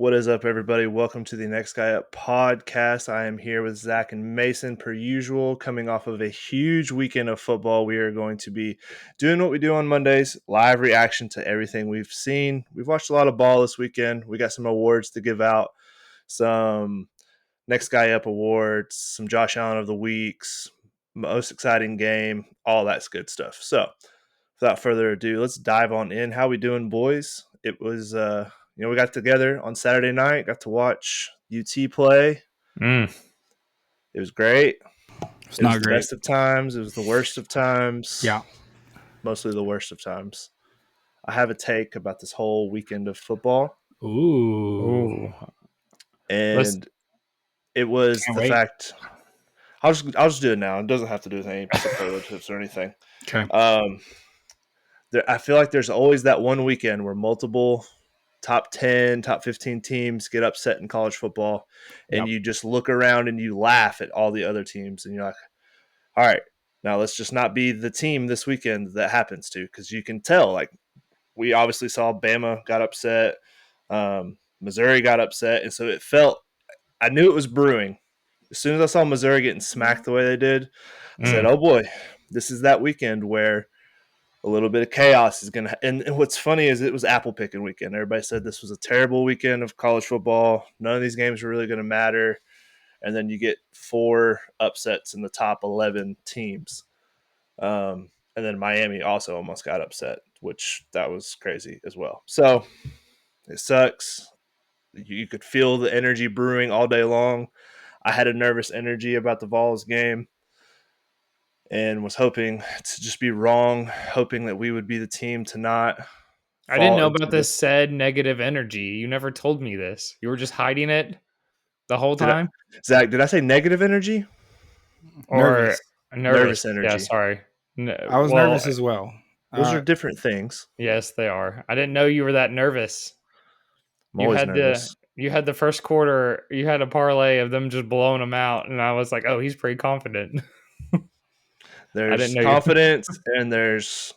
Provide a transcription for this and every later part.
What is up, everybody? Welcome to the Next Guy Up podcast. I am here with Zach and Mason, per usual, coming off of a huge weekend of football. We are going to be doing what we do on Mondays, live reaction to everything we've seen. We've watched a lot of ball this weekend. We got some awards to give out, some Next Guy Up awards, some Josh Allen of the Weeks, most exciting game, all that's good stuff. So, without further ado, let's dive on in. How we doing, boys? It was we got together on Saturday night, got to watch UT play. It was great. It's not was the great. best of times. It was the worst of times. Yeah. Mostly the worst of times. I have a take about this whole weekend of football. Ooh. And it was Can't the wait. fact – I'll just do it now. It doesn't have to do with any superlatives or anything. Okay. I feel like there's always that one weekend where multiple top 10, top 15 teams get upset in college football, and you just look around and you laugh at all the other teams, and you're like, all right, now let's just not be the team this weekend that happens to, because you can tell, like, we obviously saw Bama got upset, Missouri got upset, and so it felt – I knew it was brewing. As soon as I saw Missouri getting smacked the way they did, I said, oh boy, this is that weekend where a little bit of chaos is going to – and what's funny is it was apple picking weekend. Everybody said this was a terrible weekend of college football. None of these games were really going to matter. And then you get 4 upsets in the top 11 teams. And then Miami also almost got upset, which that was crazy as well. So it sucks. You could feel the energy brewing all day long. I had a nervous energy about the Vols game and was hoping to just be wrong, hoping that we would be the team to not. I didn't know about this said negative energy. You never told me this. You were just hiding it the whole time? Zach, did I say negative energy? Or nervous energy. Yeah, sorry. No, I was nervous as well. Those are different things. Yes, they are. I didn't know you were that nervous. I'm always nervous. You had the first quarter, you had a parlay of them just blowing them out, and I was like, oh, he's pretty confident. There's confidence and there's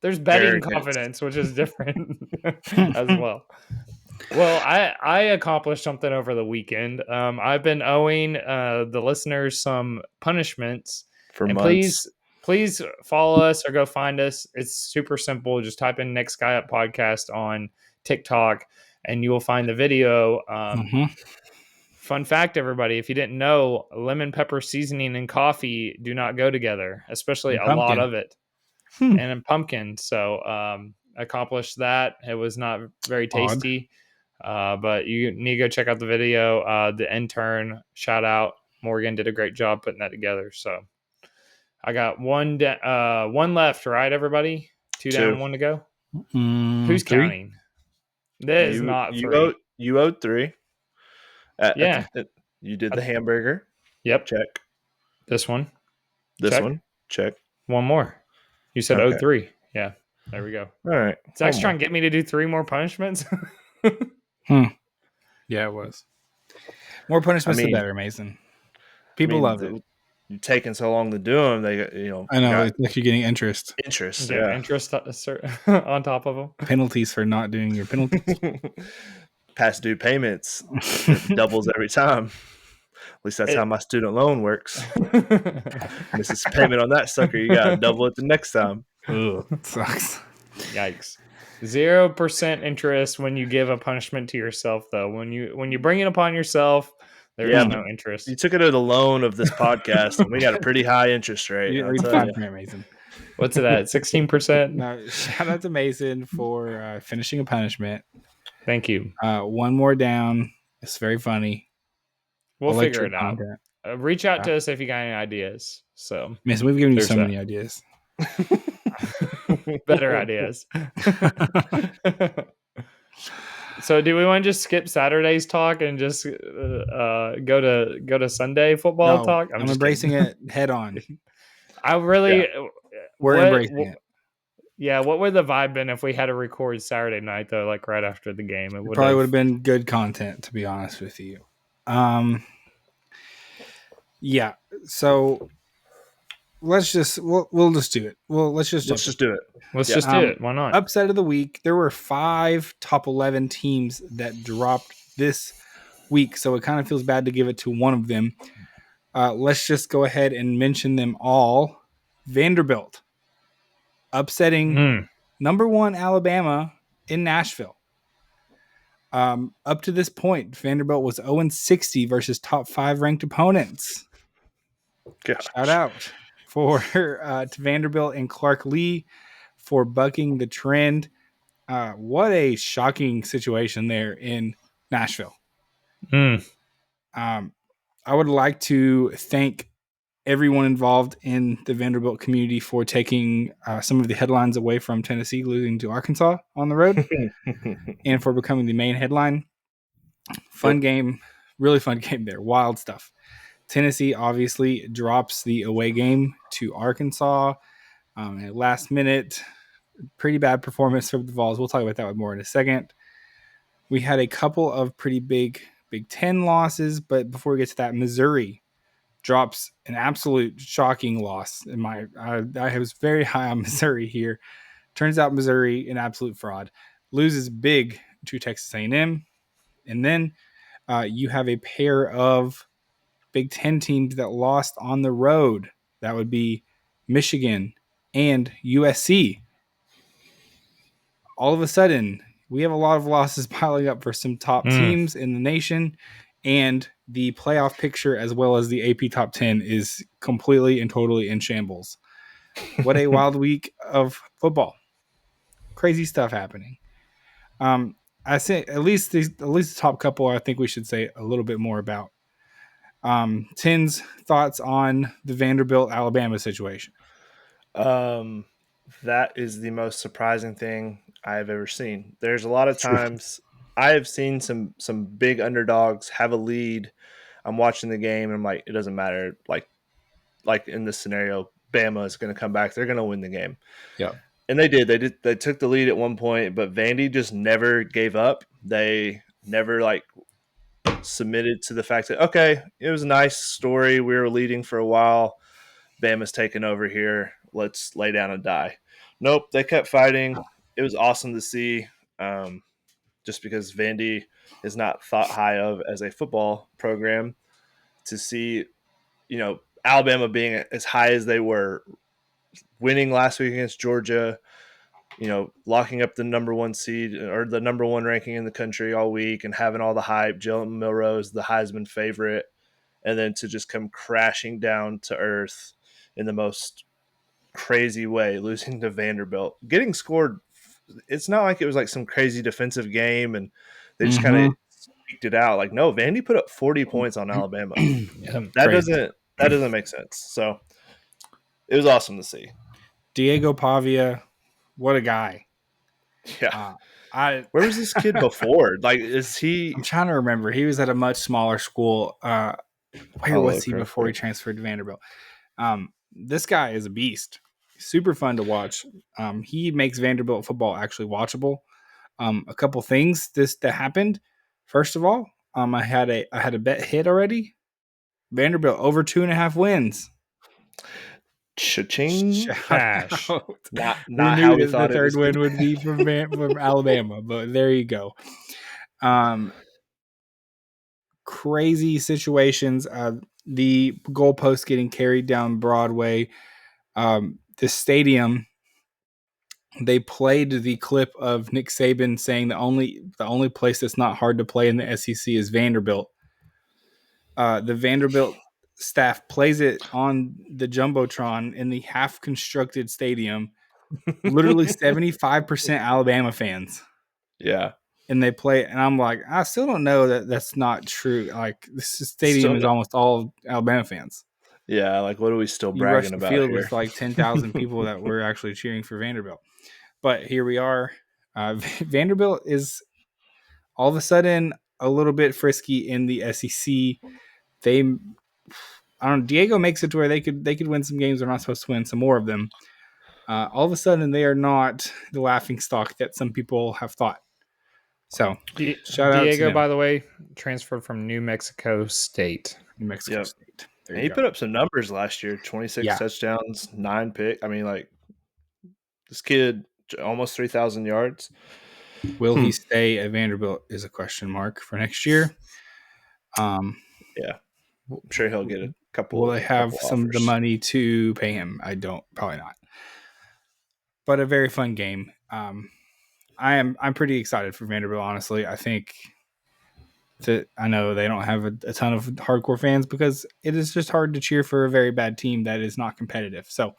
betting arrogance. Confidence, which is different as well. Well, I accomplished something over the weekend. I've been owing the listeners some punishments. For months. Please follow us or go find us. It's super simple. Just type in Next Guy Up Podcast on TikTok, and you will find the video. Fun fact, everybody, if you didn't know, lemon pepper seasoning and coffee do not go together, especially a lot of it. And in pumpkin. So accomplished that. It was not very tasty, but you need to go check out the video. The intern, shout out, Morgan, did a great job putting that together. So I got one left, right, everybody? Two down, 1 to go. Who's 3? counting? This is not 3. You owed 3. Yeah. You did the hamburger. Yep. Check. This one. This check. one. Check. One more. You said owed 3. Yeah. There we go. All right. Zach's trying to get me to do 3 more punishments. Yeah, it was. More punishments, the better, Mason. People love it. You're taking so long to do them. I know. It's like you're getting interest. Interest. Yeah. Interest on top of them. Penalties for not doing your penalties. Past due payments doubles every time. At least that's how my student loan works. Misses payment on that sucker, you got to double it the next time. Ugh, it sucks. Yikes. 0% interest when you give a punishment to yourself, though. When you bring it upon yourself, there is no interest. You took it as a loan of this podcast, and we got a pretty high interest rate. Mason. What's it at? 16%? No, shout out to Mason for finishing a punishment. Thank you. One more down. It's very funny. We'll figure it out. Reach out to us if you got any ideas. So, Mason, we've given you so many ideas. Better ideas. So, do we want to just skip Saturday's talk and just go to Sunday football talk? I'm embracing it head on. We're embracing it. Yeah, what would the vibe been if we had to record Saturday night though, like right after the game? It probably would have been good content, to be honest with you. Yeah. So we'll just do it. Let's just do it. Let's just do it. Why not? Upset of the week. There were 5 top 11 teams that dropped this week, so it kind of feels bad to give it to one of them. Let's just go ahead and mention them all. Vanderbilt upsetting number 1 Alabama in Nashville. Up to this point, Vanderbilt was 0-60 versus top 5 ranked opponents. Gosh. Shout out to Vanderbilt and Clark Lee for bucking the trend. What a shocking situation there in Nashville. I would like to thank everyone involved in the Vanderbilt community for taking some of the headlines away from Tennessee losing to Arkansas on the road and for becoming the main headline. Fun game, really fun game there. Wild stuff. Tennessee obviously drops the away game to Arkansas at last minute. Pretty bad performance from the Vols. We'll talk about that more in a second. We had a couple of pretty big Big Ten losses, but before we get to that, Missouri drops an absolute shocking loss. I was very high on Missouri here. Turns out Missouri, an absolute fraud, loses big to Texas A&M. And then you have a pair of Big Ten teams that lost on the road. That would be Michigan and USC. All of a sudden, we have a lot of losses piling up for some top teams in the nation, and the playoff picture as well as the AP top 10 is completely and totally in shambles. What a wild week of football. Crazy stuff happening. I say at least the top couple I think we should say a little bit more about. Tim's thoughts on the Vanderbilt Alabama situation. That is the most surprising thing I've ever seen. There's a lot of times I have seen some big underdogs have a lead. I'm watching the game and I'm like, it doesn't matter. Like in this scenario, Bama is going to come back. They're going to win the game. Yeah. And they did. They took the lead at one point, but Vandy just never gave up. They never submitted to the fact that, okay, it was a nice story. We were leading for a while. Bama's taking over here. Let's lay down and die. Nope, they kept fighting. It was awesome to see, just because Vandy is not thought high of as a football program. To see, Alabama being as high as they were, winning last week against Georgia, locking up the number 1 seed or the number 1 ranking in the country all week and having all the hype. Jalen Milroe, the Heisman favorite, and then to just come crashing down to earth in the most crazy way, losing to Vanderbilt, getting scored. It's not like it was like some crazy defensive game and they just kind of squeaked it out. Like, no, Vandy put up 40 points on Alabama. That doesn't make sense. So it was awesome to see. Diego Pavia, what a guy. Yeah. Where was this kid before? Like, is he? I'm trying to remember. He was at a much smaller school. Where was he before he transferred to Vanderbilt? This guy is a beast. Super fun to watch. He makes Vanderbilt football actually watchable. A couple things that happened. First of all, I had a bet hit already. Vanderbilt over 2.5 wins. Cha-ching. Cash. Not we how knew we that thought the third win would be from Alabama, but there you go. Crazy situations. The goalpost getting carried down Broadway. The stadium. They played the clip of Nick Saban saying the only place that's not hard to play in the SEC is Vanderbilt. The Vanderbilt staff plays it on the Jumbotron in the half-constructed stadium. Literally 75% Alabama fans. Yeah. And they play, and I'm like, I still don't know that that's not true. Like, this stadium is almost all Alabama fans. Yeah, like, what are we still You bragging rush the about field here? with like 10,000 people that were actually cheering for Vanderbilt. But here we are. Vanderbilt is all of a sudden a little bit frisky in the SEC. Diego makes it to where they could win some games they're not supposed to win, some more of them. All of a sudden, they are not the laughing stock that some people have thought. So, shout out to Diego, them. by the way, transferred from New Mexico State. New Mexico State. And he put up some numbers last year: 26 touchdowns, 9 picks. I mean, like, this kid almost 3,000 yards. Will he stay at Vanderbilt is a question mark for next year. Yeah, I'm sure he'll get a couple. Will they have some of the offers. money to pay him? Probably not. But a very fun game. I'm pretty excited for Vanderbilt. Honestly, I think that I know they don't have a ton of hardcore fans because it is just hard to cheer for a very bad team that is not competitive. So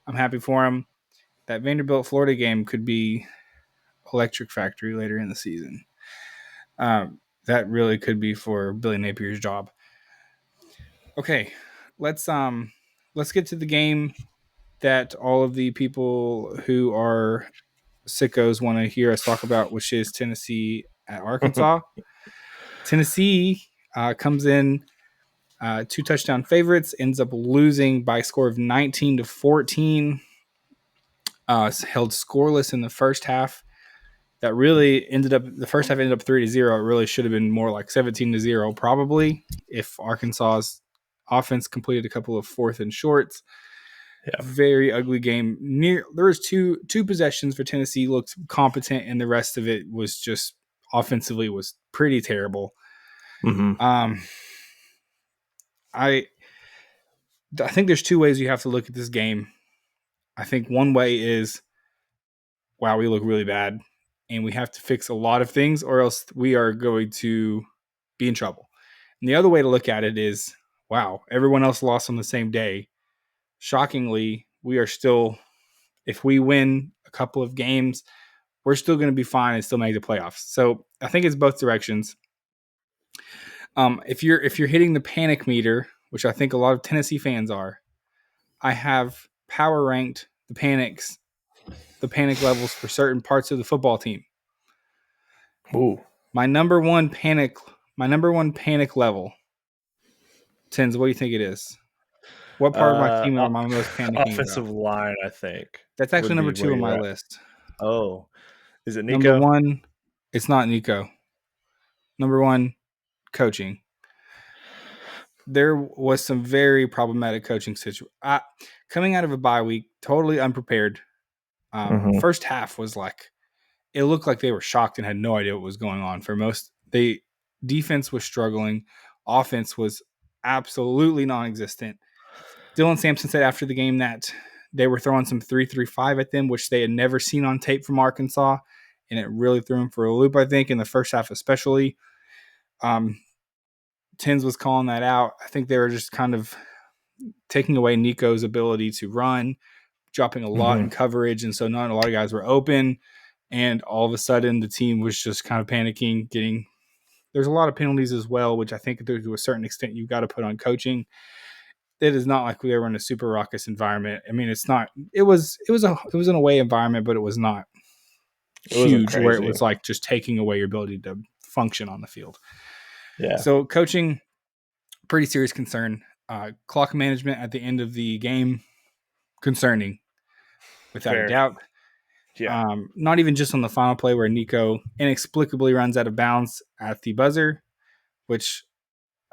I'm happy for them. That Vanderbilt Florida game could be electric factory later in the season. That really could be for Billy Napier's job. Okay, let's get to the game that all of the people who are sickos want to hear us talk about, which is Tennessee at Arkansas. Tennessee comes in 2-touchdown favorites, ends up losing by a score of 19-14. Held scoreless in the first half. That really the first half ended up 3-0. It really should have been more like 17-0 probably if Arkansas's offense completed a couple of 4th and shorts. Yeah. Very ugly game. There was two possessions for Tennessee looked competent, and the rest of it was just offensively was pretty terrible. Mm-hmm. I think there's 2 ways you have to look at this game. I think one way is, wow, we look really bad, and we have to fix a lot of things, or else we are going to be in trouble. And the other way to look at it is, wow, everyone else lost on the same day. Shockingly, we are still, if we win a couple of games, we're still going to be fine and still make the playoffs. So I think it's both directions. If you're hitting the panic meter, which I think a lot of Tennessee fans are, I have power ranked the panic levels for certain parts of the football team. Ooh. My number one panic level. Tens, what do you think it is? What part of my team am I most panicking offensive about? line, I think. That's actually number 2 on my list. Oh. Is it Nico? Number 1, it's not Nico. Number 1, coaching. There was some very problematic coaching situation. Coming out of a bye week, totally unprepared. First half was like, it looked like they were shocked and had no idea what was going on. For most, defense was struggling. Offense was absolutely non-existent. Dylan Sampson said after the game that they were throwing some 3-3-5 at them, which they had never seen on tape from Arkansas, and it really threw them for a loop, I think, in the first half especially. Tins was calling that out. I think they were just kind of taking away Nico's ability to run, dropping a lot in coverage, and so not a lot of guys were open, and all of a sudden the team was just kind of panicking, there's a lot of penalties as well, which I think to a certain extent you've got to put on coaching. It is not like we were in a super raucous environment. I mean, it's not. It was an away environment, but it was not huge where it was like just taking away your ability to function on the field. Yeah. So coaching, pretty serious concern. Clock management at the end of the game, concerning, without a doubt. Yeah. Not even just on the final play where Nico inexplicably runs out of bounds at the buzzer, which,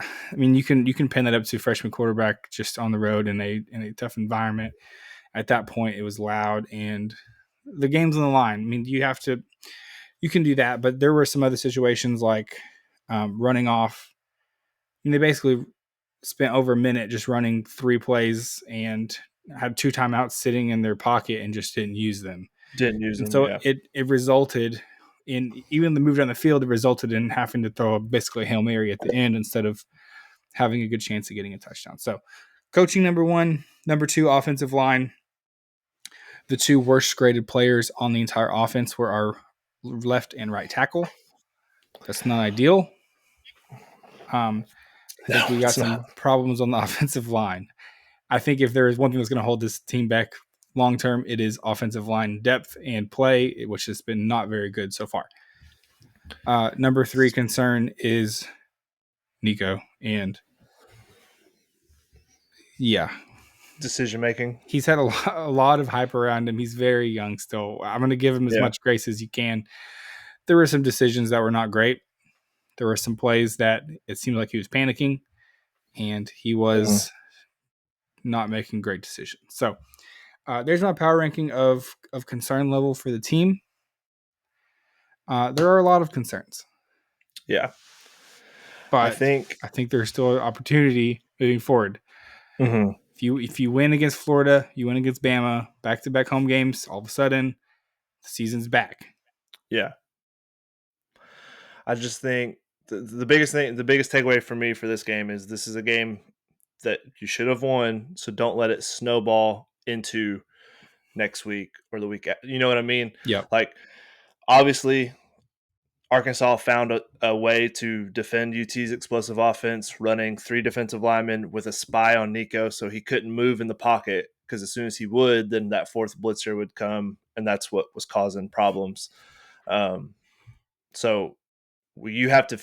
I mean, you can pin that up to freshman quarterback just on the road in a tough environment. At that point, it was loud and the game's on the line. I mean, you can do that, but there were some other situations like running off. I mean, they basically spent over a minute just running 3 plays and had 2 timeouts sitting in their pocket and just didn't use them. So yeah. it resulted in, even the move down the field, it resulted in having to throw basically a Hail Mary at the end instead of having a good chance of getting a touchdown. So coaching, number 1. Number 2, offensive line. The 2 worst graded players on the entire offense were our left and right tackle. That's not ideal. I think we got some problems on the offensive line. I think if there is one thing that's going to hold this team back long term, it is offensive line depth and play, which has been not very good so far. Number 3 concern is Nico, and decision making. He's had a lot of hype around him. He's very young still. I'm going to give him as much grace as you can. There were some decisions that were not great. There were some plays that it seemed like he was panicking, and he was not making great decisions. So there's my power ranking of concern level for the team. There are a lot of concerns. Yeah. But I think there's still an opportunity moving forward. Mm-hmm. If you win against Florida, you win against Bama, back-to-back home games, all of a sudden, the season's back. Yeah. I just think the biggest takeaway for me for this game is this is a game that you should have won, so don't let it snowball into next week or the week. You know what I mean? Yep. Like, obviously, Arkansas found a way to defend UT's explosive offense, running 3 defensive linemen with a spy on Nico, so he couldn't move in the pocket because as soon as he would, then that 4th blitzer would come, and that's what was causing problems. So we have to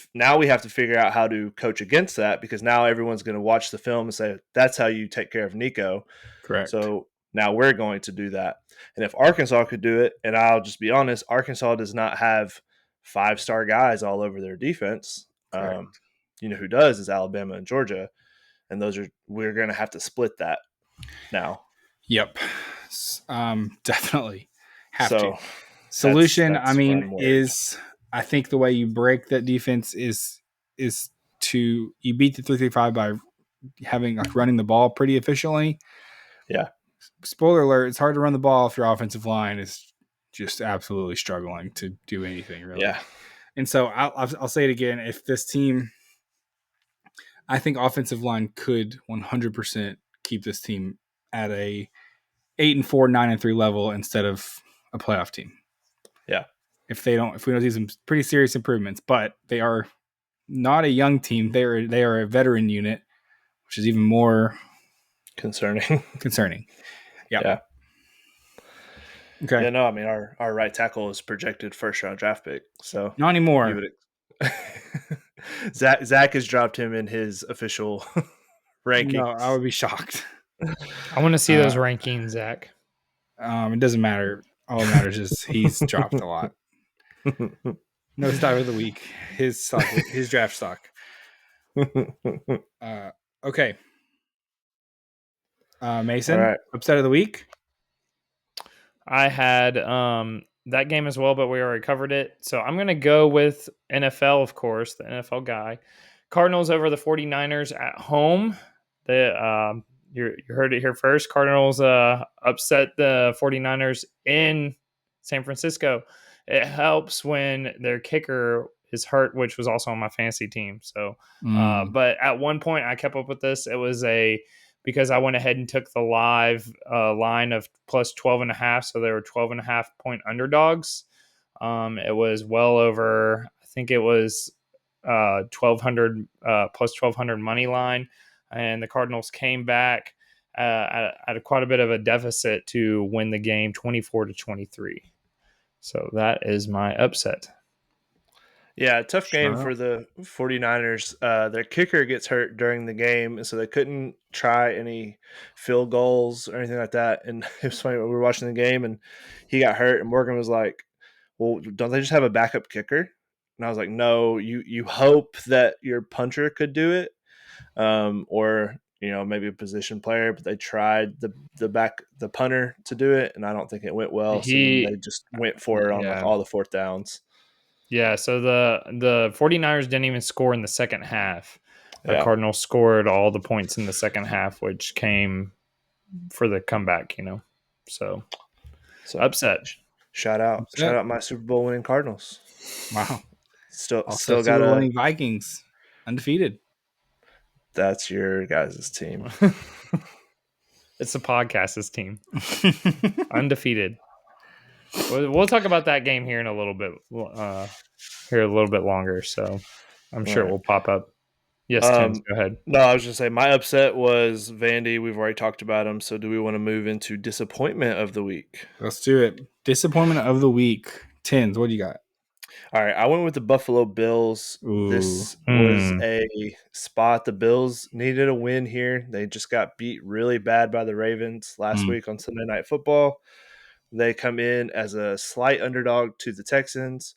figure out how to coach against that, because now everyone's going to watch the film and say that's how you take care of Nico. Correct. So now we're going to do that. And if Arkansas could do it, and I'll just be honest, Arkansas does not have 5-star guys all over their defense. You know who does is Alabama and Georgia, and we're going to have to split that now. Yep. Definitely have to. Solution, is I think the way you break that defense is to you beat the 3-5 by having running the ball pretty efficiently. Yeah. Spoiler alert, it's hard to run the ball if your offensive line is just absolutely struggling to do anything, really. Yeah. And so I'll say it again. If this team, I think offensive line could 100% keep this team at a 8-4, 9-3 level instead of a playoff team. Yeah. If we don't see some pretty serious improvements, but they are not a young team. They are a veteran unit, which is even more concerning. Yeah. Okay. Yeah, no, I mean our right tackle is projected 1st-round draft pick. So not anymore. Zach has dropped him in his official rankings. No, I would be shocked. I want to see those rankings, Zach. It doesn't matter. All that matters is he's dropped a lot. No stock of the week. His draft stock. Okay. Mason, all right. Upset of the week. I had that game as well, but we already covered it. So I'm going to go with NFL, of course, the NFL guy. Cardinals over the 49ers at home. You heard it here first. Cardinals upset the 49ers in San Francisco. It helps when their kicker is hurt, which was also on my fantasy team. So, but at one point I kept up with this. It was because I went ahead and took the live line of plus 12.5. So they were 12.5 point underdogs. It was well over, I think it was 1,200 plus 1,200 money line. And the Cardinals came back at quite a bit of a deficit to win the game 24-23. So that is my upset. Yeah, tough game for the 49ers. Their kicker gets hurt during the game, so they couldn't try any field goals or anything like that. And it was funny, we were watching the game, and he got hurt, and Morgan was like, well, don't they just have a backup kicker? And I was like, no, you hope that your puncher could do it, or maybe a position player, but they tried the punter to do it, and I don't think it went well. So then they just went for it on like all the 4th downs. Yeah, so the 49ers didn't even score in the second half. The Cardinals scored all the points in the second half, which came for the comeback, So upset. Shout out my Super Bowl winning Cardinals. Wow. Still Super got Bowl winning Vikings, undefeated. That's your guys' team. It's the podcast's team. Undefeated. We'll talk about that game here in a little bit. Here a little bit longer, so I'm sure it will pop up. Yes, Tim, go ahead. No, I was just saying my upset was Vandy. We've already talked about him. So do we want to move into disappointment of the week? Let's do it. Disappointment of the week. Tins, what do you got? All right, I went with the Buffalo Bills. Ooh. This was a spot. The Bills needed a win here. They just got beat really bad by the Ravens last week on Sunday Night Football. They come in as a slight underdog to the Texans.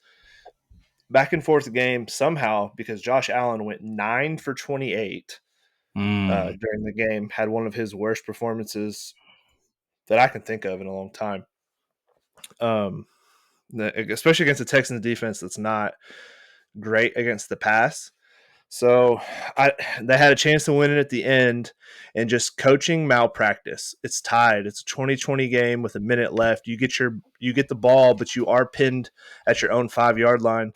Back and forth game somehow, because Josh Allen went 9 for 28 during the game, had one of his worst performances that I can think of in a long time. especially against the Texans defense that's not great against the pass. So they had a chance to win it at the end, and just coaching malpractice. It's tied. It's a 20-20 game with a minute left. You get the ball, but you are pinned at your own 5-yard line.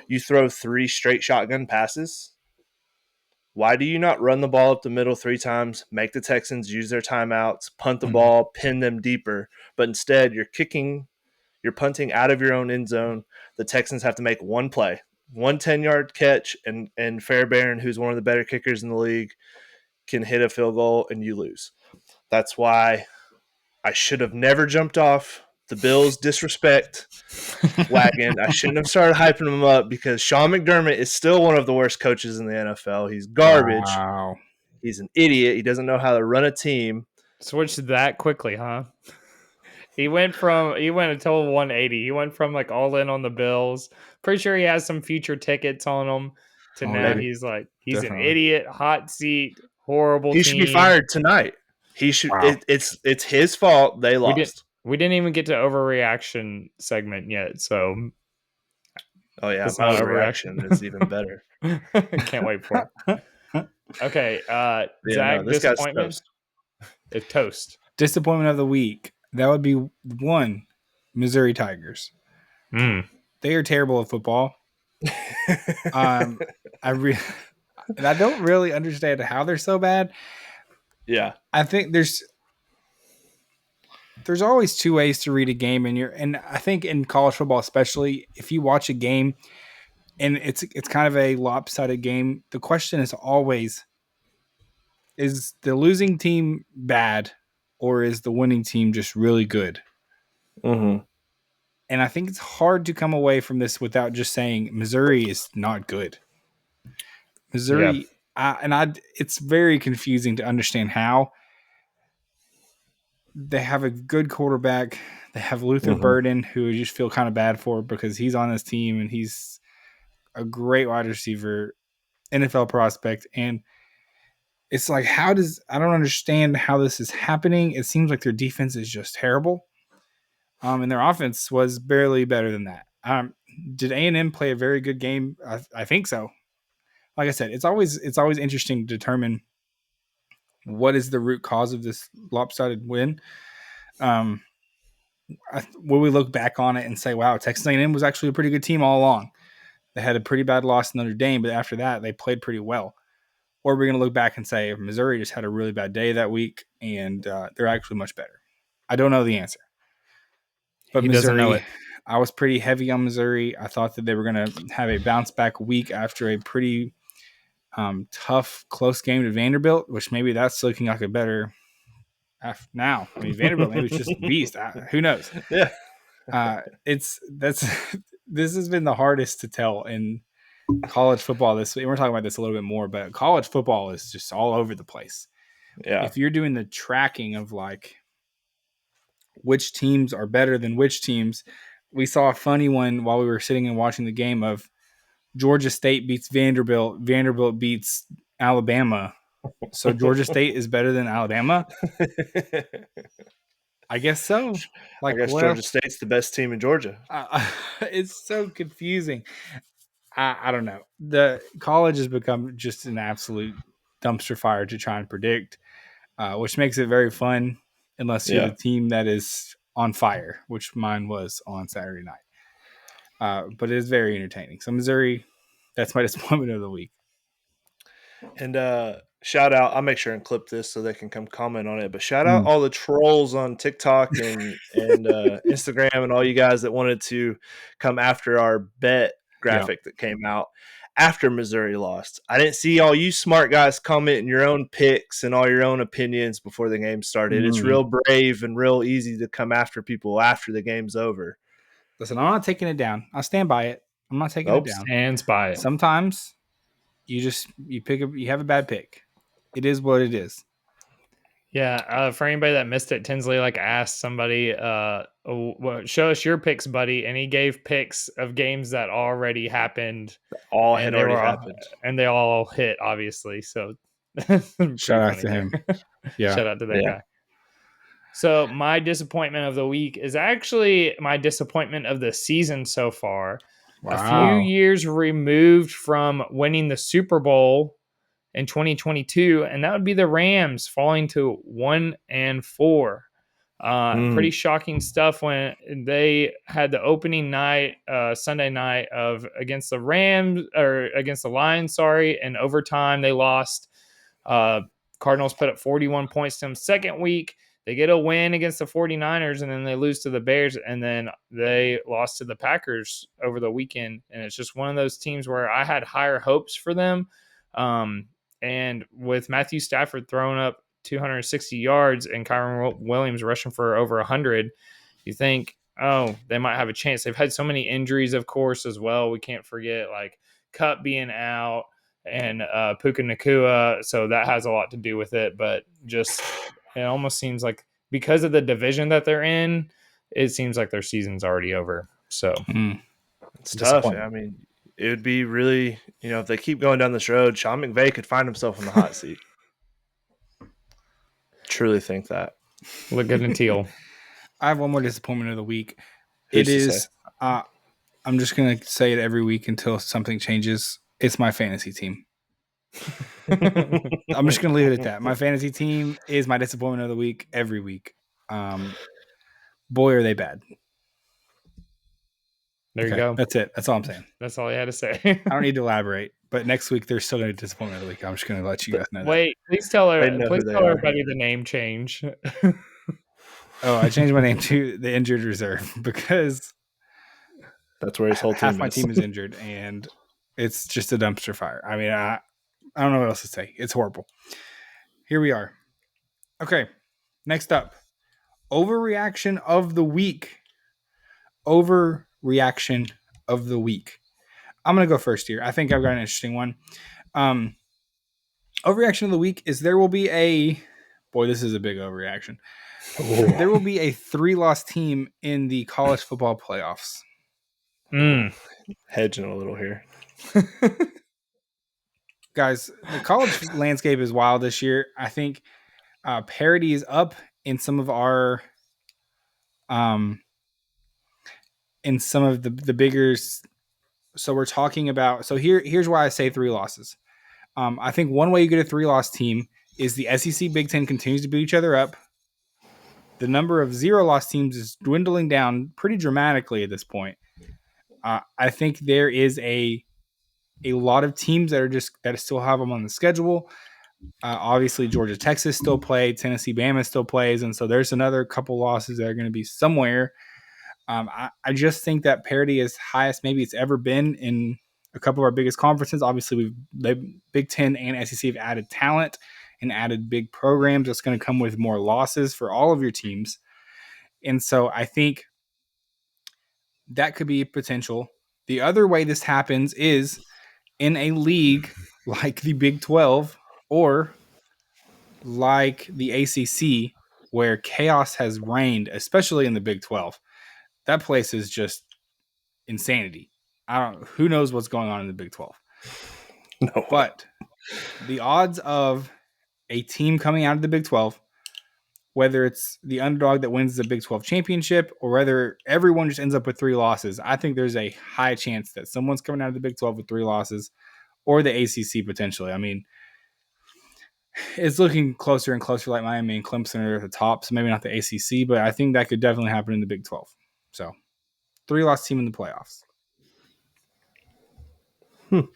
You throw 3 straight shotgun passes. Why do you not run the ball up the middle 3 times, make the Texans use their timeouts, punt the ball, pin them deeper? But instead, you're punting out of your own end zone. The Texans have to make one play, one 10-yard catch, and Fairbairn, who's one of the better kickers in the league, can hit a field goal, and you lose. That's why I should have never jumped off the Bills' disrespect wagon. I shouldn't have started hyping him up, because Sean McDermott is still one of the worst coaches in the NFL. He's garbage. Wow. He's an idiot. He doesn't know how to run a team. Switched that quickly, huh? He went a total 180. He went from like all in on the Bills. Pretty sure he has some future tickets on him to now maybe. he's Definitely. an idiot, hot seat, horrible He team. should be fired tonight. He should. Wow. It's his fault they lost. We didn't even get to overreaction segment yet, so Oh yeah, it's my not overreaction is even better. Can't wait for it. Okay, Zach, this guy's disappointment. toast. It's toast. Disappointment of the week. That would be one, Missouri Tigers. They are terrible at football. I don't really understand how they're so bad. Yeah, I think there's always 2 ways to read a game, and I think in college football especially, if you watch a game and it's kind of a lopsided game, the question is always, is the losing team bad or is the winning team just really good? Mm-hmm. And I think it's hard to come away from this without just saying Missouri is not good. Missouri, it's very confusing to understand how. They have a good quarterback. They have Luther Burden, who you just feel kind of bad for because he's on this team and he's a great wide receiver, NFL prospect. And it's like, I don't understand how this is happening. It seems like their defense is just terrible. And their offense was barely better than that. Did A&M play a very good game? I think so. Like I said, it's always interesting to determine what is the root cause of this lopsided win. Will we look back on it and say, wow, Texas A&M was actually a pretty good team all along? They had a pretty bad loss in Notre Dame, but after that, they played pretty well. Or we're going to look back and say Missouri just had a really bad day that week, and they're actually much better. I don't know the answer. But He Missouri, doesn't know it. I was pretty heavy on Missouri. I thought that they were going to have a bounce back week after a pretty tough, close game to Vanderbilt, which maybe that's looking like a better now. I mean, Vanderbilt maybe it's just a beast. Who knows? Yeah. This has been the hardest to tell in college football this week. We're talking about this a little bit more, but college football is just all over the place. Yeah. If you're doing the tracking of like which teams are better than which teams, we saw a funny one while we were sitting and watching the game of Georgia State beats Vanderbilt. Vanderbilt beats Alabama. So Georgia State is better than Alabama? I guess so. I guess Georgia State's the best team in Georgia. It's so confusing. I don't know. The college has become just an absolute dumpster fire to try and predict, which makes it very fun unless you're the team that is on fire, which mine was on Saturday night. But it is very entertaining. So Missouri, that's my disappointment of the week. And shout out, I'll make sure and clip this so they can come comment on it, but shout out all the trolls on TikTok and Instagram and all you guys that wanted to come after our bet graphic that came out after Missouri lost. I didn't see all you smart guys commenting your own picks and all your own opinions before the game started. It's real brave and real easy to come after people after the game's over. Listen, I'm not taking it down. I'll stand by it. I'm not taking it down. Stands by it. Sometimes you have a bad pick. It is what it is. Yeah, for anybody that missed it, Tinsley asked somebody, show us your picks, buddy, and he gave picks of games that already happened. All had already happened. And they all hit, obviously. So shout out to him. Yeah. Shout out to that guy. So my disappointment of the week is actually my disappointment of the season so far. Wow. A few years removed from winning the Super Bowl in 2022, and that would be the Rams falling to 1-4. Pretty shocking stuff when they had the opening night, Sunday night of against the Rams or against the Lions. Sorry, in overtime they lost. Cardinals put up 41 points to them. Second week, they get a win against the 49ers, and then they lose to the Bears, and then they lost to the Packers over the weekend. And it's just one of those teams where I had higher hopes for them. And with Matthew Stafford throwing up 260 yards and Kyron Williams rushing for over 100, you think, oh, they might have a chance. They've had so many injuries, of course, as well. We can't forget like Cup being out and Puka Nakua, so that has a lot to do with it. But just it almost seems like because of the division that they're in, it seems like their season's already over. So it's tough. I mean, it would be really, if they keep going down this road, Sean McVay could find himself in the hot seat. Truly think that. Look good in teal. I have one more disappointment of the week. Who's it is. I'm just gonna say it every week until something changes. It's my fantasy team. I'm just gonna leave it at that. My fantasy team is my disappointment of the week every week. Boy, are they bad. There you go. That's it. That's all I'm saying. That's all I had to say. I don't need to elaborate. But next week they're still going to be disappointment of the week. I'm just going to let you guys know. Wait, please tell everybody the name change. Oh, I changed my name to the injured reserve because that's where his whole team half my team is injured, and it's just a dumpster fire. I mean, I don't know what else to say. It's horrible. Here we are. Okay, next up, overreaction of the week. Overreaction of the week. I'm going to go first here. I think I've got an interesting one. Overreaction of the week is there will be a... Boy, this is a big overreaction. Oh. There will be a 3-loss team in the college football playoffs. Hedging a little here. Guys, the college landscape is wild this year. I think parity is up in some of our... in some of the bigger... So we're talking about... So here's why I say 3 losses. I think one way you get a 3-loss team is the SEC Big Ten continues to beat each other up. The number of 0-loss teams is dwindling down pretty dramatically at this point. I think there is a lot of teams that still have them on the schedule. Obviously, Georgia, Texas still play. Tennessee, Bama still plays. And so there's another couple losses that are going to be somewhere. I just think that parity is highest maybe it's ever been in a couple of our biggest conferences. Obviously, the Big Ten and SEC have added talent and added big programs. That's going to come with more losses for all of your teams. And so I think that could be potential. The other way this happens is in a league like the Big 12 or like the ACC where chaos has reigned, especially in the Big 12. That place is just insanity. Who knows what's going on in the Big 12. No. But the odds of a team coming out of the Big 12, whether it's the underdog that wins the Big 12 championship or whether everyone just ends up with 3 losses, I think there's a high chance that someone's coming out of the Big 12 with 3 losses or the ACC potentially. I mean, it's looking closer and closer like Miami and Clemson are at the top, so maybe not the ACC, but I think that could definitely happen in the Big 12. So 3-loss team in the playoffs. Mason.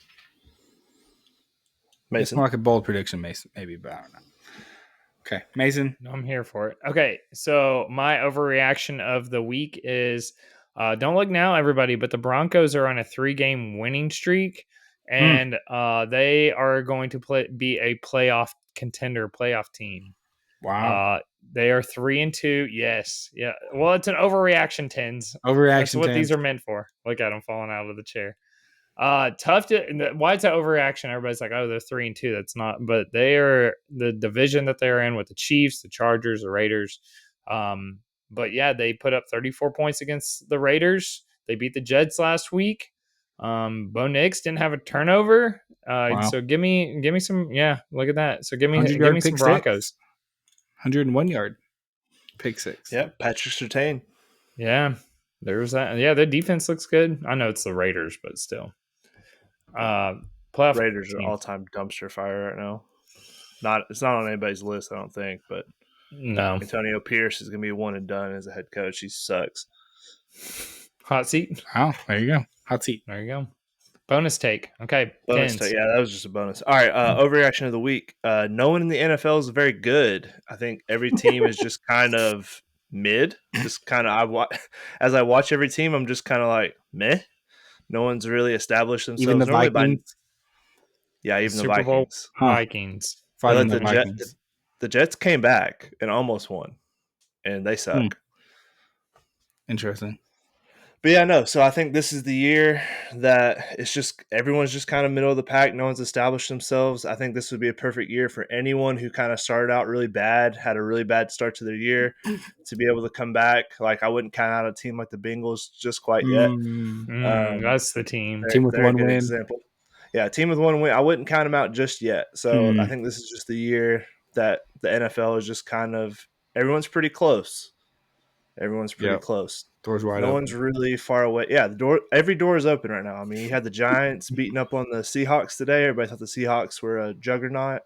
It's more like a bold prediction, Mason, maybe, but I don't know. Okay, Mason. No, I'm here for it. Okay, so my overreaction of the week is don't look now, everybody, but the Broncos are on a 3-game winning streak, and they are going to be a playoff contender, playoff team. Wow. They are 3-2. Yes. Yeah. Well, it's an overreaction, Tens. Overreaction. That's what these are meant for. Look at them falling out of the chair. Tough to why it's an overreaction. Everybody's like, oh, they're 3-2. That's not, but they are the division that they're in with the Chiefs, the Chargers, the Raiders. But yeah, they put up 34 points against the Raiders. They beat the Jets last week. Bo Nix didn't have a turnover. Wow. So give me some. Yeah, look at that. So give me some Broncos. 101 yard. Pick six. Yeah, Patrick Surtain. Yeah, there's that. Yeah, the defense looks good. I know it's the Raiders, but still. Playoff Raiders are team. all-time dumpster fire right now. It's not on anybody's list, I don't think, but No. Antonio Pierce is going to be one and done as a head coach. He sucks. Hot seat. Oh, there you go. Hot seat. There you go. Bonus take. Okay. Bonus take. Yeah, that was just a bonus. All right, overreaction of the week. No one in the NFL is very good. I think every team is just kind of mid. Just kind of as I watch every team, I'm just kind of like meh. No one's really established themselves. Even the Vikings. Even Super the Bowl Vikings. Vikings. Fighting the the Vikings. The Jets came back and almost won, and they suck. Interesting. But yeah, no. So I think this is the year that it's just everyone's just kind of middle of the pack. No one's established themselves. I think this would be a perfect year for anyone who kind of started out really bad, had a really bad start to their year, to be able to come back. Like I wouldn't count out a team like the Bengals just quite yet. That's the team. Team with one win. Example. Yeah, a team with one win. I wouldn't count them out just yet. So I think this is just the year that the NFL is just kind of everyone's pretty close. Everyone's pretty close. Doors wide no open. one's really far away. Yeah, every door is open right now. I mean, you had the Giants beating up on the Seahawks today. Everybody thought the Seahawks were a juggernaut.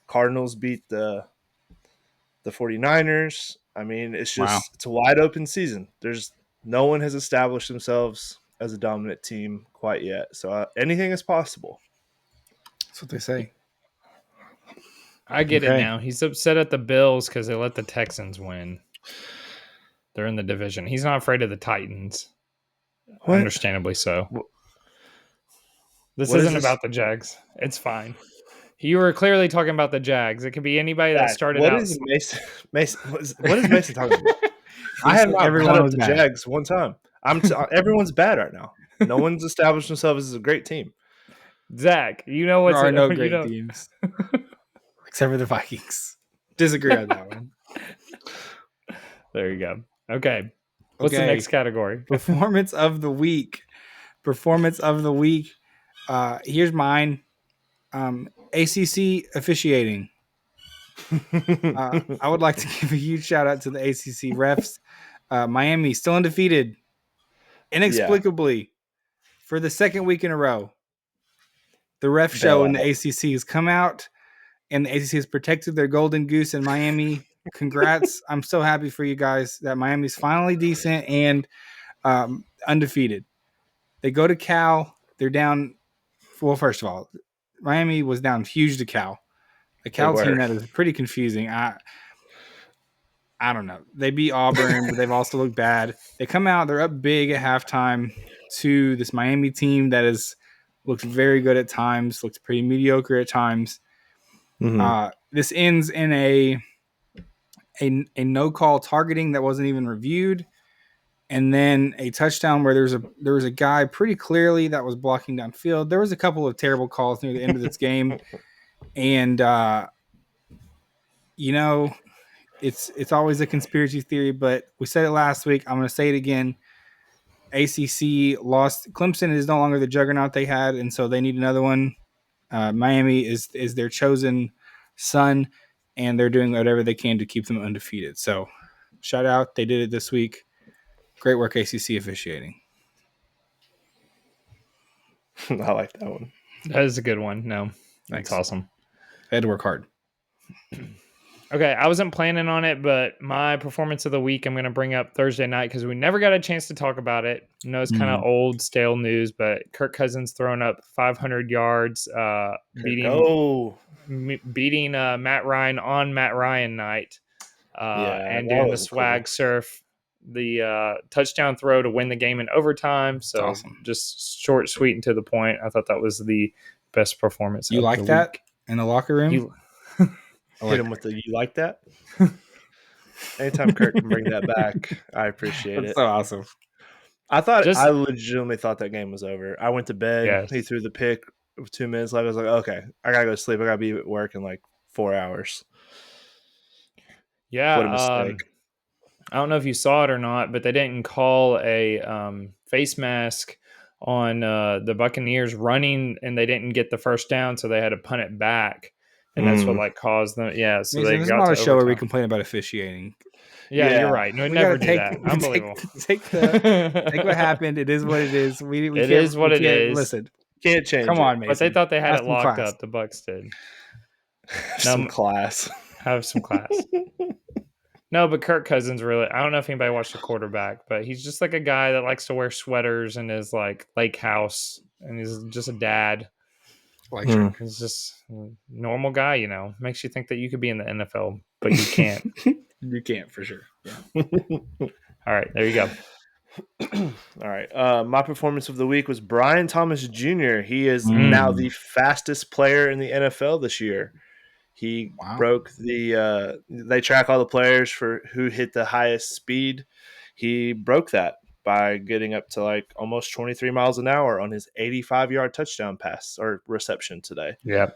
Cardinals beat the 49ers. I mean, it's just it's a wide open season. There's no one has established themselves as a dominant team quite yet. So anything is possible. That's what they say. I get it now. He's upset at the Bills because they let the Texans win. They're in the division. He's not afraid of the Titans. What? Understandably so. This isn't about the Jags. It's fine. You were clearly talking about the Jags. It could be anybody that started out. What is Mason talking about? I have not everyone brought was up the bad. Jags one time. Everyone's bad right now. No one's established themselves as a great team. Zach, you know what's there are no great teams. Except for the Vikings. Disagree on that one. There you go. Okay. What's the next category? Performance of the week. Here's mine. ACC officiating. I would like to give a huge shout out to the ACC refs. Miami still undefeated, inexplicably, for the second week in a row. The ref show in the ACC has come out, and the ACC has protected their golden goose in Miami. Congrats. I'm so happy for you guys that Miami's finally decent and undefeated. They go to Cal. They're down. Well, first of all, Miami was down huge to Cal. The Cal team that is pretty confusing. I don't know. They beat Auburn, but they've also looked bad. They come out. They're up big at halftime to this Miami team that looks very good at times, looks pretty mediocre at times. Mm-hmm. This ends in a no-call targeting that wasn't even reviewed, and then a touchdown where there was a guy pretty clearly that was blocking downfield. There was a couple of terrible calls near the end of this game, and it's always a conspiracy theory, but we said it last week. I'm going to say it again. ACC lost. Clemson is no longer the juggernaut they had, and so they need another one. Miami is their chosen son, and they're doing whatever they can to keep them undefeated. So, shout out. They did it this week. Great work, ACC officiating. I like that one. That is a good one. No, that's awesome. I had to work hard. Okay, I wasn't planning on it, but my performance of the week I'm going to bring up Thursday night because we never got a chance to talk about it. I know it's kind of old, stale news, but Kirk Cousins throwing up 500 yards, beating Matt Ryan on Matt Ryan night, and doing the swag surf, the touchdown throw to win the game in overtime. So awesome. Just short, sweet, and to the point. I thought that was the best performance. You like that in the locker room? Hit him with the "you like that." Anytime Kirk can bring that back, I appreciate it. That's so awesome. I legitimately thought that game was over. I went to bed. Yes. He threw the pick with 2 minutes left. I was like, okay, I gotta go to sleep. I gotta be at work in like 4 hours. Yeah, what a mistake. I don't know if you saw it or not, but they didn't call a face mask on the Buccaneers running, and they didn't get the first down, so they had to punt it back. And that's what caused them. Yeah, so they got not a show where we complain about officiating. Yeah, you're right. No, We never gotta do that. Unbelievable. take what happened. It is what it is. It is what it is. Listen. Can't change Come it. on, Mason. But they thought they had Have it some locked class. up. The Bucks did. Some class. Have some class. No, but Kirk Cousins really, I don't know if anybody watched the quarterback, but he's just like a guy that likes to wear sweaters in his like lake house, and he's just a dad. He's just a normal guy, you know. Makes you think that you could be in the NFL, but you can't. You can't for sure. Yeah. All right, there you go. All right. My performance of the week was Brian Thomas Jr. He is now the fastest player in the NFL this year. He broke they track all the players for who hit the highest speed. He broke that by getting up to like almost 23 miles an hour on his 85-yard touchdown pass or reception today. Yep.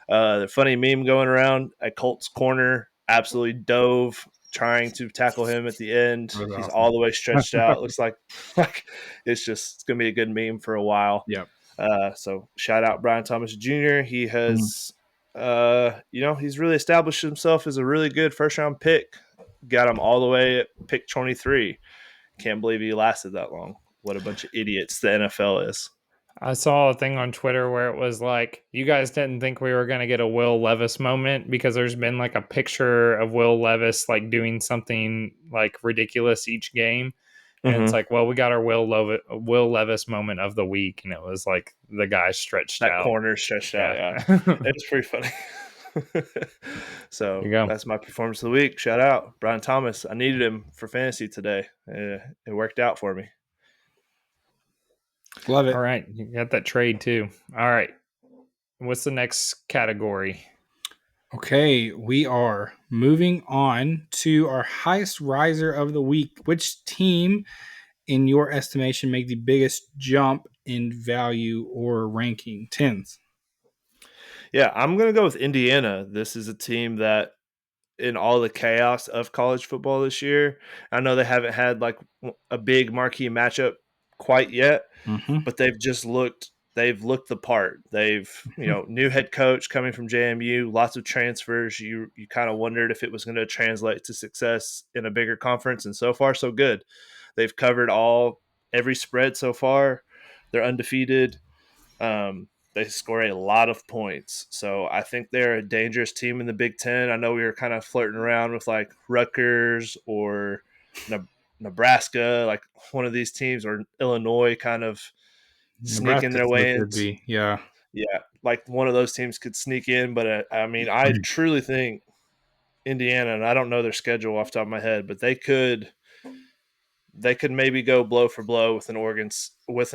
The funny meme going around, a Colts corner absolutely dove trying to tackle him at the end. He's all the way stretched out. Looks like it's going to be a good meme for a while. Yep. So shout out Brian Thomas Jr. He has, he's really established himself as a really good first-round pick. Got him all the way at pick 23. Can't believe he lasted that long. What a bunch of idiots the NFL is. I saw a thing on Twitter where it was like, you guys didn't think we were going to get a Will Levis moment because there's been like a picture of Will Levis like doing something like ridiculous each game. And it's like, well, we got our Will Levis moment of the week. And it was like the guy stretched out. That corner stretched out, yeah. It's pretty funny. So that's my performance of the week. Shout out Brian Thomas. I needed him for fantasy today. It worked out for me. Love it. All right. You got that trade too. All right. What's the next category? Okay, we are moving on to our highest riser of the week. Which team, in your estimation, make the biggest jump in value or ranking? Tens. Yeah, I'm going to go with Indiana. This is a team that, in all the chaos of college football this year, I know they haven't had like a big marquee matchup quite yet, but they've looked the part. They've, new head coach coming from JMU, lots of transfers. You kind of wondered if it was going to translate to success in a bigger conference, and so far so good. They've covered every spread so far. They're undefeated. They score a lot of points. So I think they're a dangerous team in the Big Ten. I know we were kind of flirting around with like Rutgers or Nebraska, like one of these teams, or Illinois kind of sneaking their way in. Yeah, like one of those teams could sneak in. But I truly think Indiana, and I don't know their schedule off the top of my head, but they could maybe go blow for blow with an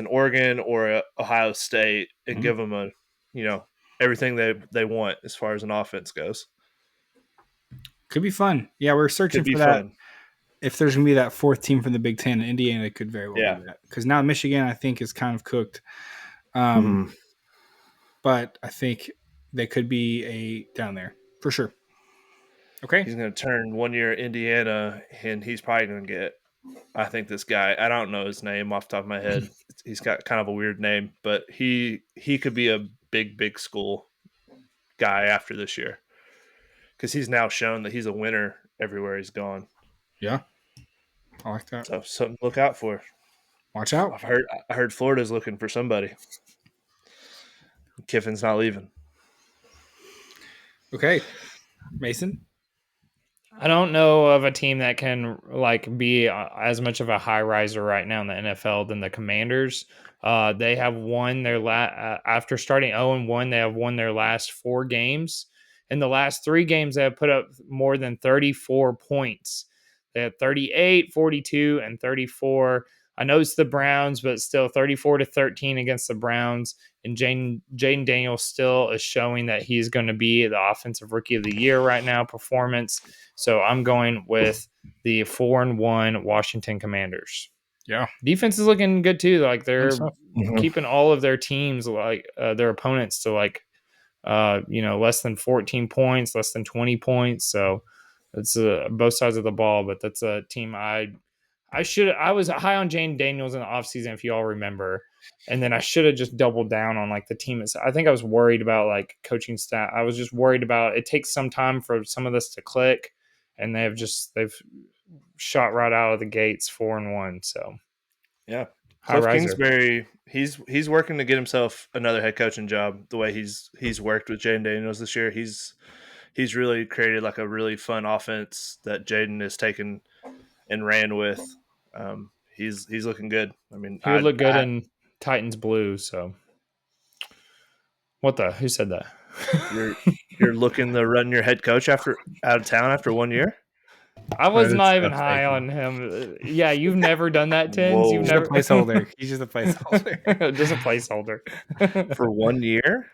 Oregon or a Ohio State and give them everything they want as far as an offense goes. Could be fun. Yeah, we're searching for that. Fun. If there's going to be that fourth team from the Big Ten, Indiana could very well do that. Because now Michigan, I think, is kind of cooked. But I think they could be down there for sure. Okay. He's going to turn 1 year at Indiana, and he's probably going to get, I think this guy, I don't know his name off the top of my head. He's got kind of a weird name, but he could be a big school guy after this year because he's now shown that he's a winner everywhere he's gone. Yeah, I like that. So something to look out for. Watch out. I heard Florida's looking for somebody. Kiffin's not leaving. Okay, Mason. I don't know of a team that can like be as much of a high riser right now in the NFL than the Commanders. They have won their after starting 0-1, they have won their last 4 games. In the last 3 games, they have put up more than 34 points. They have 38, 42, and 34. I know it's the Browns, but still 34-13 against the Browns. And Jaden Daniels still is showing that he's going to be the offensive rookie of the year right now performance. So I'm going with the 4-1 Washington Commanders. Yeah. Defense is looking good too. Like they're keeping all of their teams, like their opponents, to like, less than 14 points, less than 20 points. So it's both sides of the ball, but that's a team I was high on Jane Daniels in the offseason, if you all remember. And then I should have just doubled down on like the team. I think I was worried about like coaching staff. I was just worried about it takes some time for some of this to click. and they've shot right out of the gates 4-1. So yeah, high Cliff riser. Kingsbury, he's working to get himself another head coaching job. The way he's worked with Jaden Daniels this year, he's really created like a really fun offense that Jaden has taken and ran with. He's looking good. I mean, He would look good in Titans blue. So who said that? You're looking to run your head coach out of town after 1 year? I was not even That's high on him. Yeah, you've never done that, Tins. Whoa. You've He's never a placeholder. He's just a placeholder. just a placeholder. For 1 year?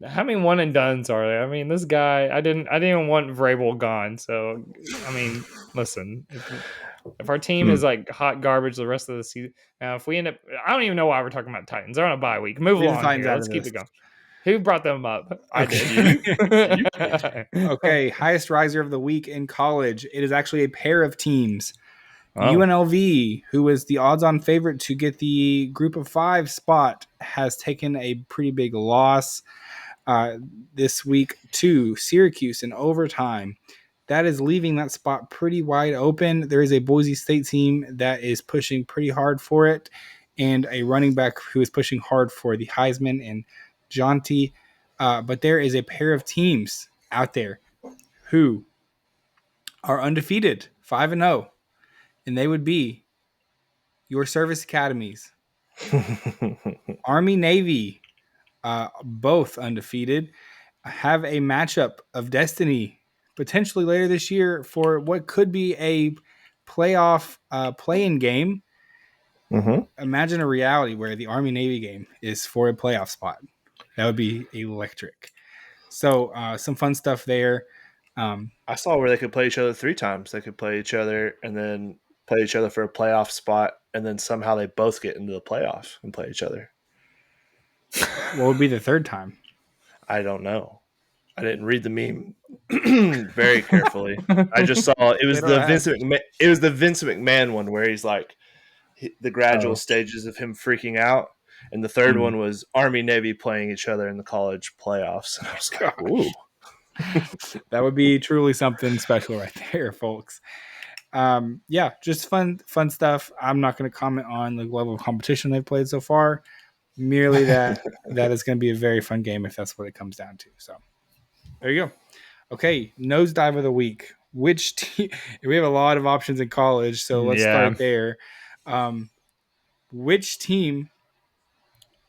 How many one and dones are there? I mean, this guy, I didn't even want Vrabel gone. So, I mean, listen, if our team is like hot garbage the rest of the season, now if we end up, I don't even know why we're talking about Titans. They're on a bye week. Move Leave the along Titans here. out Let's of keep this. it going. Who brought them up? I Okay. did. Okay, highest riser of the week in college. It is actually a pair of teams. Oh. UNLV, who is the odds-on favorite to get the Group of 5 spot, has taken a pretty big loss this week to Syracuse in overtime. That is leaving that spot pretty wide open. There is a Boise State team that is pushing pretty hard for it, and a running back who is pushing hard for the Heisman and Jonty. But there is a pair of teams out there who are undefeated, 5-0, and they would be your service academies. Army, Navy, both undefeated, have a matchup of destiny potentially later this year for what could be a playoff play-in game. Imagine a reality where the Army-Navy game is for a playoff spot. That would be electric. So some fun stuff there. I saw where they could play each other 3 times. They could play each other and then play each other for a playoff spot, and then somehow they both get into the playoff and play each other. What would be the third time? I don't know. I didn't read the meme very carefully. I just saw it was the Vince McMahon one where he's like the gradual stages of him freaking out, and the third one was Army Navy playing each other in the college playoffs. And I was like, ooh. That would be truly something special right there, folks. Yeah, just fun stuff. I'm not going to comment on the level of competition they've played so far. Merely that is going to be a very fun game if that's what it comes down to. So there you go. Okay, nosedive of the week. Which team? We have a lot of options in college, so let's start there. Which team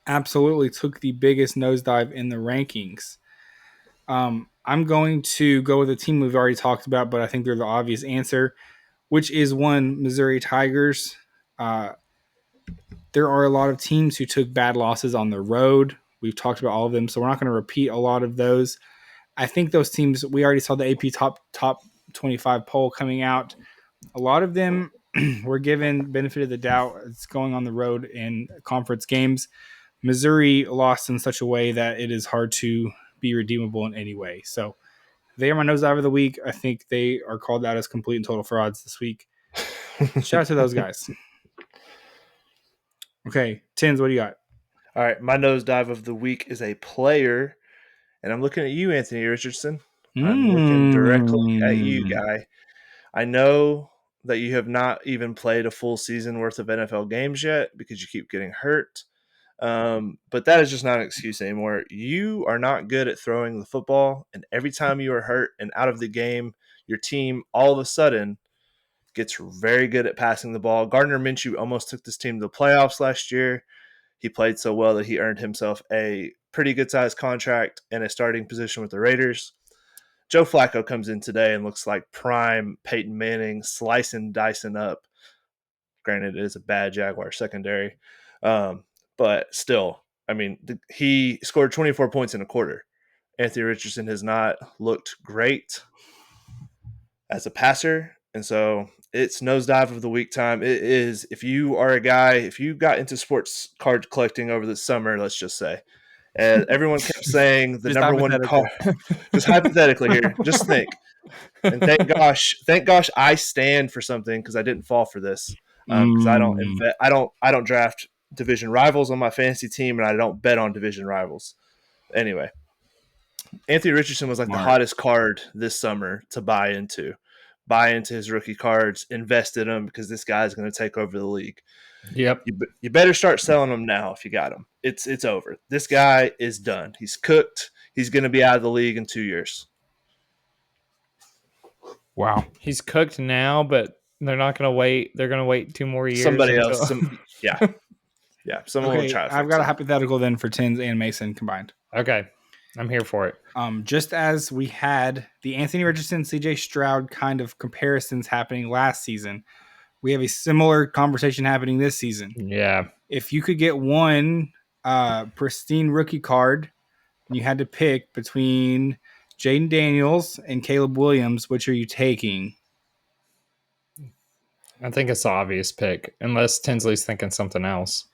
absolutely took the biggest nosedive in the rankings? I'm going to go with a team we've already talked about, but I think they're the obvious answer, which is one Missouri Tigers. There are a lot of teams who took bad losses on the road. We've talked about all of them, so we're not going to repeat a lot of those. I think those teams, we already saw the AP top 25 poll coming out. A lot of them were given benefit of the doubt. It's going on the road in conference games. Missouri lost in such a way that it is hard to be redeemable in any way. So they are my nosedive of the week. I think they are called out as complete and total frauds this week. Shout out to those guys. Okay, Tins, what do you got? All right, my nosedive of the week is a player, and I'm looking at you, Anthony Richardson. I'm looking directly at you, guy. I know that you have not even played a full season worth of NFL games yet because you keep getting hurt. But that is just not an excuse anymore. You are not good at throwing the football, and every time you are hurt and out of the game, your team all of a sudden gets very good at passing the ball. Gardner Minshew almost took this team to the playoffs last year. He played so well that he earned himself a pretty good-sized contract and a starting position with the Raiders. Joe Flacco comes in today and looks like prime Peyton Manning, slicing, dicing up. Granted, it is a bad Jaguar secondary. But still, I mean, he scored 24 points in a quarter. Anthony Richardson has not looked great as a passer. And so it's nosedive of the week time. It is, if you are a guy, if you got into sports card collecting over the summer, let's just say, and everyone kept saying the number one card, just hypothetically here, just think. And thank gosh I stand for something because I didn't fall for this. Because I don't draft division rivals on my fantasy team, and I don't bet on division rivals. Anyway, Anthony Richardson was like the hottest card this summer to buy into his rookie cards, invest in them because this guy's going to take over the league. Yep. You better start selling them now if you got them. It's over. This guy is done. He's cooked. He's going to be out of the league in 2 years. Wow. He's cooked now, but they're not going to wait. They're going to wait 2 more years. Somebody else. Yeah. Someone will try to I've got a hypothetical then for Tins and Mason combined. Okay. I'm here for it. Just as we had the Anthony Richardson, CJ Stroud kind of comparisons happening last season, we have a similar conversation happening this season. Yeah. If you could get one pristine rookie card, and you had to pick between Jaden Daniels and Caleb Williams, which are you taking? I think it's the obvious pick, unless Tinsley's thinking something else.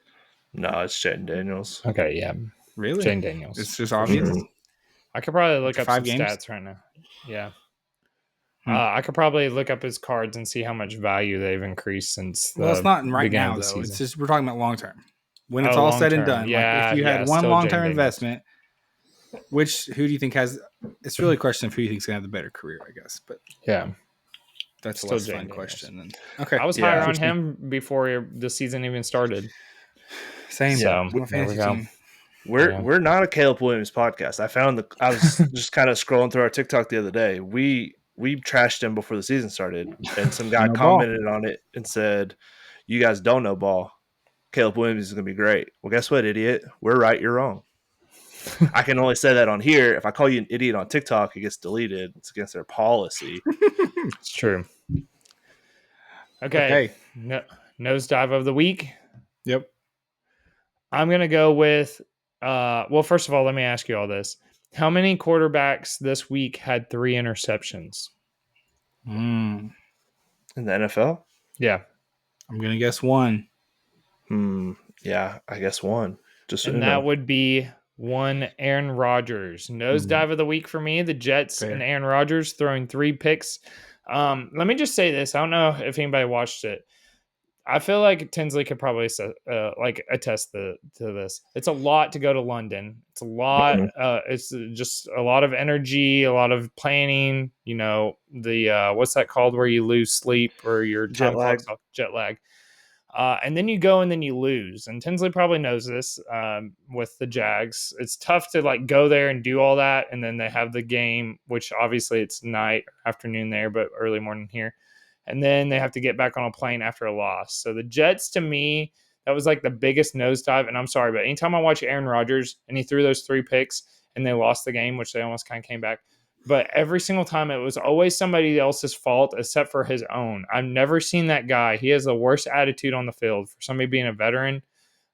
No, it's Jaden Daniels. Okay, yeah. Really? Jaden Daniels. It's just obvious? Sure. I could probably look up 5 some games? stats right now. Yeah. I could probably look up his cards and see how much value they've increased since the it's not right beginning now, of the though. season. It's just we're talking about long term. When it's all said and done. Yeah, like if you had one still long Jaden term Daniels. investment, who do you think has – it's really a question of who you think is going to have the better career, I guess. But yeah. That's Still a less Jaden fun Daniels. question. Okay. I was higher on him before the season even started. Same. So, I'm a fantasy team. We're not a Caleb Williams podcast. I was just kind of scrolling through our TikTok the other day. We trashed him before the season started, and some guy commented on it and said, "You guys don't know ball. Caleb Williams is going to be great." Well, guess what, idiot? We're right. You're wrong. I can only say that on here. If I call you an idiot on TikTok, it gets deleted. It's against their policy. It's true. Okay. Nosedive of the week. Yep. I'm going to go with, well, first of all, let me ask you all this. How many quarterbacks this week had 3 interceptions? In the NFL? Yeah. I'm going to guess 1. Yeah, I guess 1. And that would be 1 Aaron Rodgers. Nosedive of the week for me. The Jets and Aaron Rodgers throwing 3 picks. Let me just say this. I don't know if anybody watched it. I feel like Tinsley could probably attest to this. It's a lot to go to London. It's a lot. It's just a lot of energy, a lot of planning. You know, the what's that called where you lose sleep or your time clock's off, jet lag. And then you go and then you lose. And Tinsley probably knows this with the Jags. It's tough to go there and do all that. And then they have the game, which obviously it's night, afternoon there, but early morning here. And then they have to get back on a plane after a loss. So the Jets, to me, that was the biggest nosedive. And I'm sorry, but anytime I watch Aaron Rodgers and he threw those 3 picks and they lost the game, which they almost kind of came back. But every single time it was always somebody else's fault except for his own. I've never seen that guy. He has the worst attitude on the field for somebody being a veteran.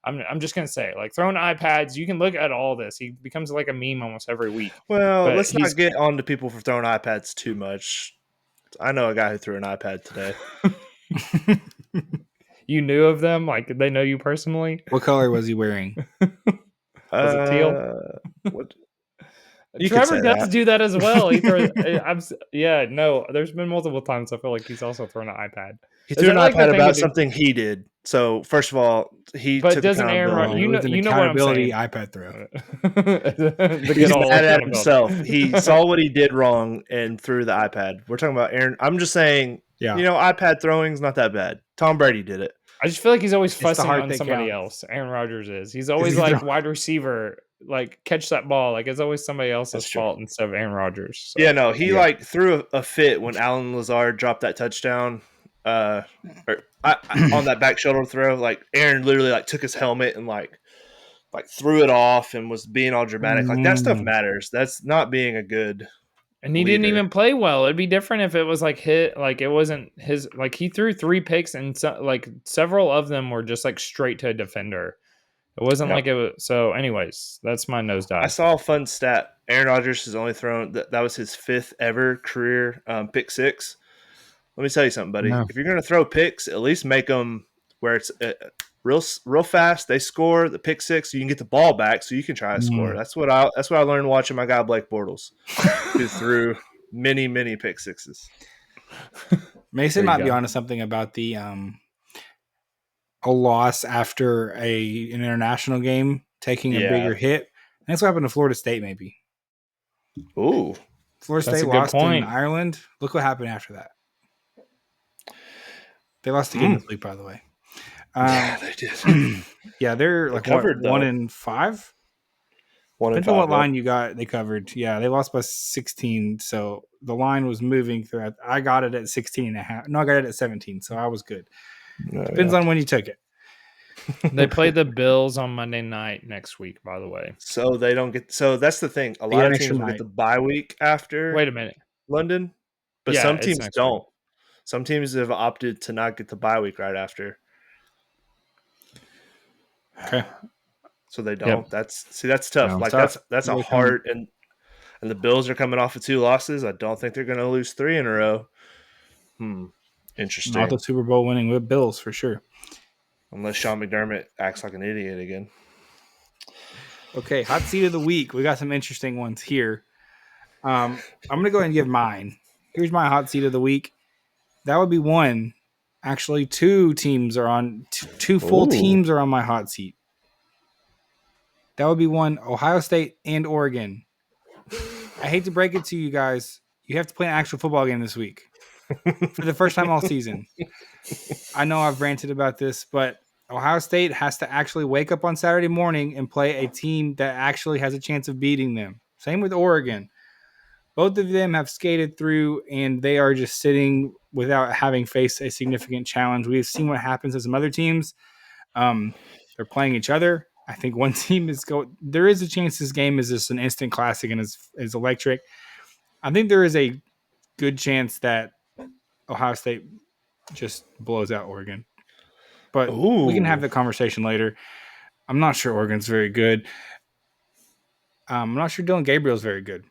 I'm just going to say, throwing iPads, you can look at all this. He becomes like a meme almost every week. Well, let's not get on to people for throwing iPads too much. I know a guy who threw an iPad today. You knew of them? They know you personally? What color was he wearing? Was it teal? What? Trevor does do that as well. He throws, there's been multiple times I feel like he's also thrown an iPad. He threw an iPad about something he did. So first of all, he took accountability. You know what I'm saying. iPad throw. He's mad at himself. He saw what he did wrong and threw the iPad. We're talking about Aaron. I'm just saying, iPad throwing's not that bad. Tom Brady did it. I just feel like he's always fussing on somebody else. Aaron Rodgers is. He's always wide receiver, catch that ball. It's always somebody else's fault instead of Aaron Rodgers. So. Yeah, no, he threw a fit when Alan Lazard dropped that touchdown on that back shoulder throw. Aaron literally took his helmet and threw it off and was being all dramatic. That stuff matters. That's not being a good. And he didn't even play well. It'd be different if it was hit. It wasn't his. He threw 3 picks and several of them were just straight to a defender. It wasn't it was. So, anyways, that's my nosedive. I saw a fun stat. Aaron Rodgers has only thrown that was his 5th ever career pick 6. Let me tell you something, buddy. If you're going to throw picks, at least make them where it's real fast. They score the pick 6, so you can get the ball back, so you can try to score. That's what I learned watching my guy Blake Bortles, who threw many pick 6s. Mason might be onto something about the a loss after an international game taking a bigger hit. And that's what happened to Florida State, maybe. Ooh. Florida That's State a good lost in point. Ireland. Look what happened after that. They lost again this week, by the way. Yeah, they did. Yeah, they're They like covered, 1-5. 1-5. Depends on what Yep. line you got. They covered. Yeah, they lost by 16. So the line was moving throughout. I got it at 16 and a half. No, I got it at 17. So I was good. Depends on when you took it. They play the Bills on Monday night next week, by the way. So they don't get. So that's the thing. A They lot get of an extra teams will get night. the bye week after Wait a minute. London, but Yeah, some it's teams next don't. week. Some teams have opted to not get the bye week right after. Okay. So they don't. Yep. That's tough. No, Like tough. that's a Really hard and the Bills are coming off of 2 losses. I don't think they're going to lose 3 in a row. Not Interesting. the Super Bowl winning with Bills for sure. Unless Sean McDermott acts like an idiot again. Okay, hot seat of the week. We got some interesting ones here. I'm going to go ahead and give mine. Here's my hot seat of the week. That would be one. Actually, 2 teams are on. 2 full teams are on my hot seat. That would be one. Ohio State and Oregon. I hate to break it to you guys. You have to play an actual football game this week for the first time all season. I know I've ranted about this, but Ohio State has to actually wake up on Saturday morning and play a team that actually has a chance of beating them. Same with Oregon. Both of them have skated through, and they are just sitting without having faced a significant challenge. We've seen what happens to some other teams. They're playing each other. I think one team is going. There is a chance this game is just an instant classic and is electric. I think there is a good chance that Ohio State just blows out Oregon. But we can have the conversation later. I'm not sure Oregon's very good. I'm not sure Dylan Gabriel's very good.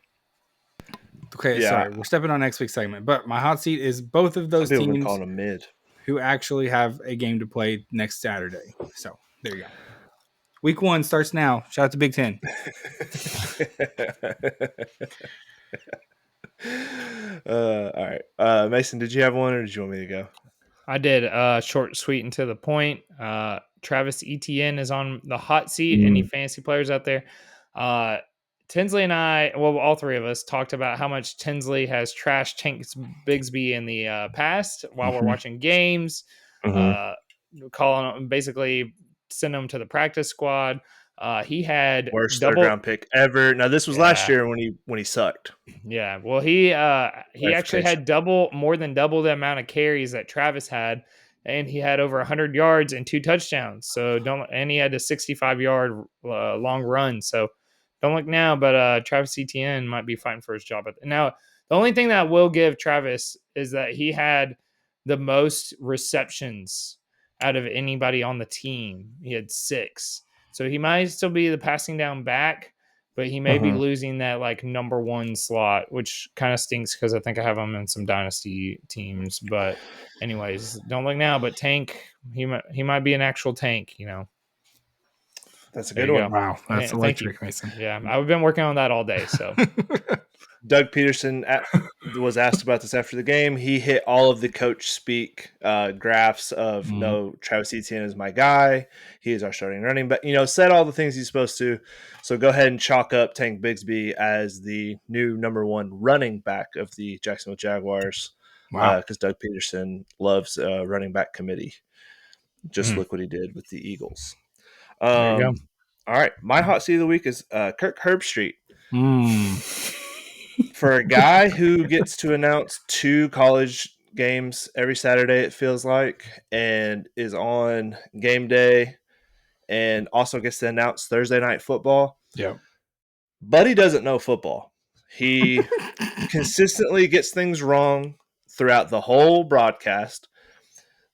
Okay, Yeah. sorry. We're stepping on next week's segment. But my hot seat is both of those Some people teams call them mid. who actually have a game to play next Saturday. So there you go. Week 1 starts now. Shout out to Big Ten. All right. Mason, did you have one or did you want me to go? I did. Short, sweet, and to the point. Travis Etienne is on the hot seat. Any fantasy players out there? Tinsley and I, well, all 3 of us talked about how much Tinsley has trashed Tank Bigsby in the past while we're watching games. Calling him, basically send him to the practice squad. He had worst double 3rd round pick ever. Now this was last year when he sucked. Yeah, well, he actually had more than double the amount of carries that Travis had, and he had over 100 yards and 2 touchdowns. So and he had a 65-yard long run. So don't look now, but Travis Etienne might be fighting for his job. Now, the only thing that I will give Travis is that he had the most receptions out of anybody on the team. He had 6. So he might still be the passing down back, but he may be losing that like number 1 slot, which kind of stinks because I think I have him in some dynasty teams. But anyways, don't look now. But Tank, he might be an actual tank. That's a good one. Wow, that's electric, Mason. Yeah, I've been working on that all day. So Doug Peterson was asked about this after the game. He hit all of the coach speak graphs of no, Travis Etienne is my guy. He is our starting running back. Said all the things he's supposed to. So go ahead and chalk up Tank Bigsby as the new number 1 running back of the Jacksonville Jaguars. Wow. Because Doug Peterson loves running back committee. Just look what he did with the Eagles. There you go. All right. My hot seat of the week is Kirk Herbstreit. For a guy who gets to announce 2 college games every Saturday, it feels like, and is on game day and also gets to announce Thursday night football. Yeah. Buddy doesn't know football. He consistently gets things wrong throughout the whole broadcast.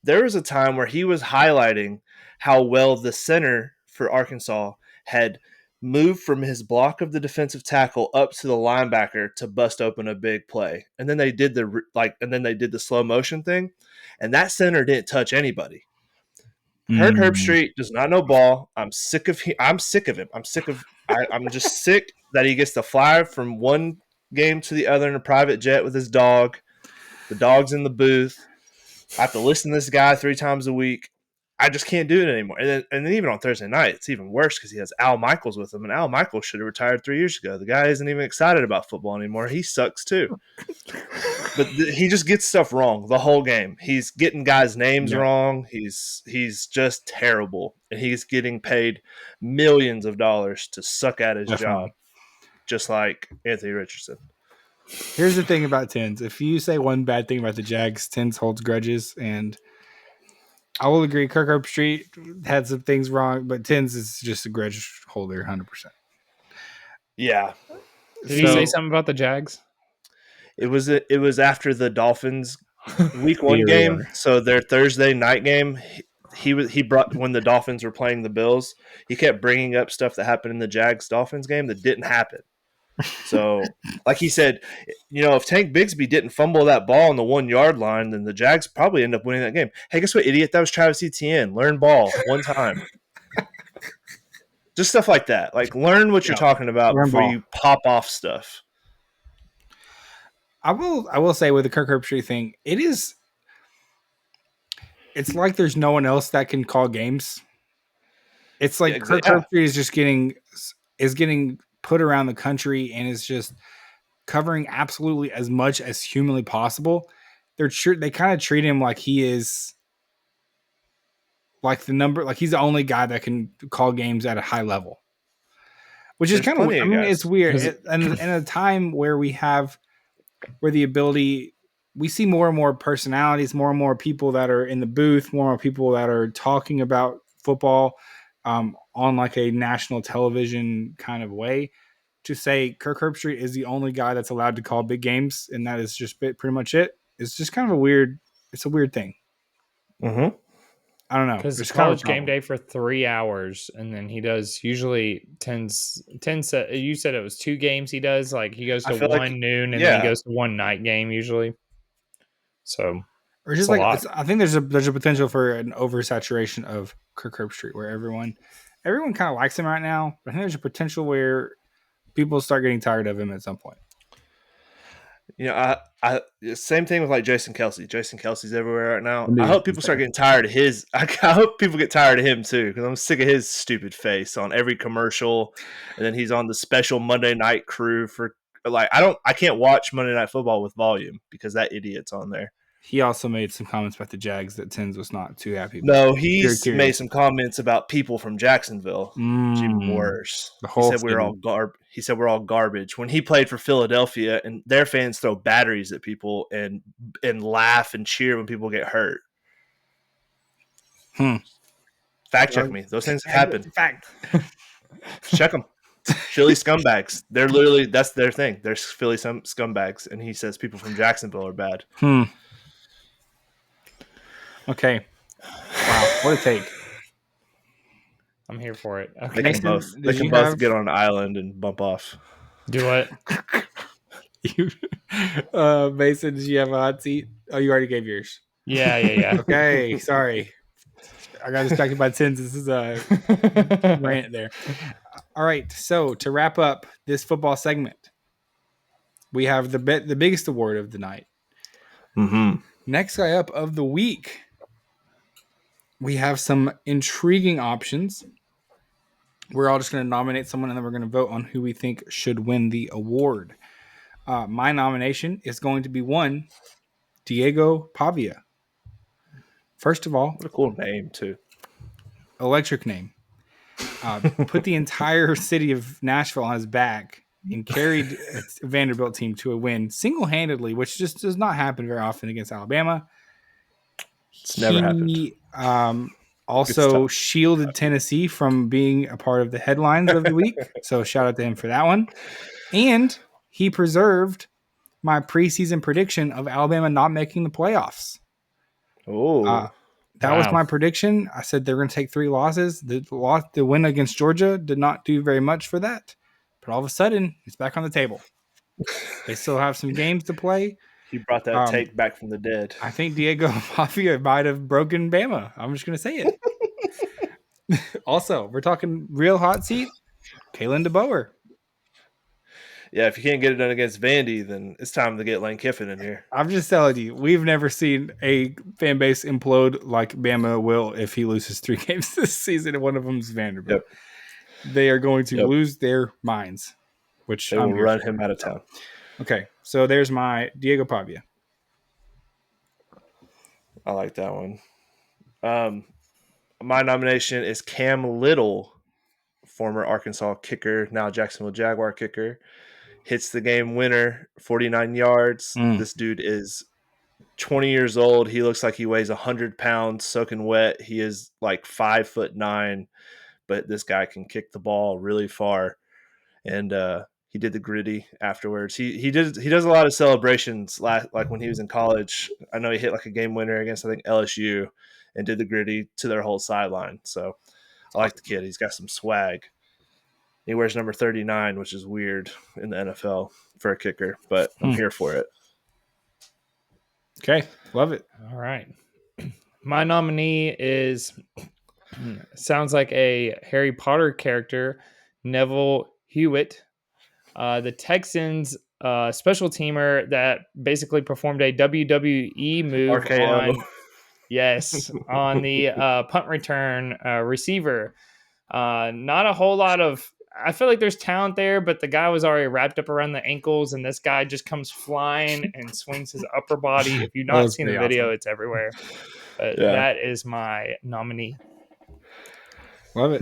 There was a time where he was highlighting how well the center for Arkansas had moved from his block of the defensive tackle up to the linebacker to bust open a big play. And then they did the slow motion thing, and that center didn't touch anybody. Kirk Herbstreit does not know ball. I'm sick of him. I'm just sick that he gets to fly from one game to the other in a private jet with his dog. The dog's in the booth. I have to listen to this guy 3 times a week. I just can't do it anymore. And then even on Thursday night, it's even worse because he has Al Michaels with him, and Al Michaels should have retired 3 years ago. The guy isn't even excited about football anymore. He sucks too. But he just gets stuff wrong the whole game. He's getting guys' names wrong. He's just terrible, and he's getting paid millions of dollars to suck at his job, just like Anthony Richardson. Here's the thing about Tins. If you say one bad thing about the Jags, Tins holds grudges, and I will agree. Kirk Herbstreit had some things wrong, but Tins is just a grudge holder, 100%. Yeah. Did he say something about the Jags? It was after the Dolphins week 1 game, so their Thursday night game. He brought when the Dolphins were playing the Bills. He kept bringing up stuff that happened in the Jags Dolphins game that didn't happen. So, like he said, if Tank Bigsby didn't fumble that ball on the 1 yard line, then the Jags probably end up winning that game. Hey, guess what, idiot? That was Travis Etienne. Learn ball one time. Just stuff like that. Like, learn what you're talking about before you pop off stuff. I will say with the Kirk Herbstreit thing, it's like there's no one else that can call games. It's like Kirk Herbstreit is just getting put around the country and is just covering absolutely as much as humanly possible. They kind of treat him like he is like he's the only guy that can call games at a high level, which is kind of, it's weird. And in a time where the ability, we see more and more personalities, more and more people that are in the booth, more and more people that are talking about football on like a national television kind of way. To say Kirk Herbstreit is the only guy that's allowed to call big games, and that is just pretty much it. It's just kind of a weird thing. Mm-hmm. I don't know. Because it's college game day for 3 hours, and then he does usually 10 you said it was 2 games he does. Like he goes to 1 noon, and then he goes to 1 night game usually. So, or just like I think there's a potential for an oversaturation of Kirk Herbstreit where everyone kind of likes him right now. But I think there's a potential where people start getting tired of him at some point. I same thing with like Jason Kelce. Jason Kelce's everywhere right now. I hope people start getting tired of his. I hope people get tired of him too, because I'm sick of his stupid face on every commercial, and then he's on the special Monday night crew for like I can't watch Monday Night Football with volume because that idiot's on there. He also made some comments about the Jags that Tins was not too happy with. No, he's made some comments about people from Jacksonville. It's even worse. He said we're all garbage. When he played for Philadelphia, and their fans throw batteries at people and laugh and cheer when people get hurt. Fact check me. Those things happen. Fact. Check them. Philly scumbags. That's their thing. They're Philly scumbags, and he says people from Jacksonville are bad. Okay. Wow, what a take. I'm here for it. Okay. They can both get on an island and bump off. Do it. Mason, did you have a hot seat? Oh, you already gave yours. Yeah. Okay, sorry. I got distracted by Tins. This is a rant there. All right, so to wrap up this football segment, we have the biggest award of the night. Mm-hmm. Next guy up of the week, we have some intriguing options. We're all just going to nominate someone, and then we're going to vote on who we think should win the award. My nomination is going to be one, Diego Pavia. First of all, what a cool name too. Electric name. Put the entire city of Nashville on his back and carried a Vanderbilt team to a win single-handedly, which just does not happen very often against Alabama. It's never happened. Also shielded Tennessee from being a part of the headlines of the week. So shout out to him for that one. And he preserved my preseason prediction of Alabama not making the playoffs. That was my prediction. I said they're going to take 3 losses. The win against Georgia did not do very much for that. But all of a sudden, it's back on the table. They still have some games to play. He brought that take back from the dead. I think Diego Pavia might have broken Bama. I'm just going to say it. Also, we're talking real hot seat. Kalen DeBoer. Yeah, if you can't get it done against Vandy, then it's time to get Lane Kiffin in here. I'm just telling you, we've never seen a fan base implode like Bama will if he loses 3 games this season, and one of them is Vanderbilt. Yep. They are going to lose their minds, which they will run him out of town. Okay, so there's my Diego Pavia. I like that one. My nomination is Cam Little, former Arkansas kicker, now Jacksonville Jaguar kicker. Hits the game winner, 49 yards. This dude is 20 years old. He looks like he weighs 100 pounds, soaking wet. He is like 5'9", but this guy can kick the ball really far. And he did the gritty afterwards. He does a lot of celebrations. Like when he was in college, I know he hit like a game winner against I think LSU, and did the gritty to their whole sideline. So I like the kid. He's got some swag. He wears number 39, which is weird in the NFL for a kicker, but I'm here for it. Okay, love it. All right. My nominee is sounds like a Harry Potter character, Neville Hewitt, the Texans special teamer that basically performed a WWE move RKO. on the punt return receiver. Not a whole lot of. I feel like there's talent there, but the guy was already wrapped up around the ankles, and this guy just comes flying and swings his upper body. If you've not seen the video, It's everywhere. But that is my nominee. Love it.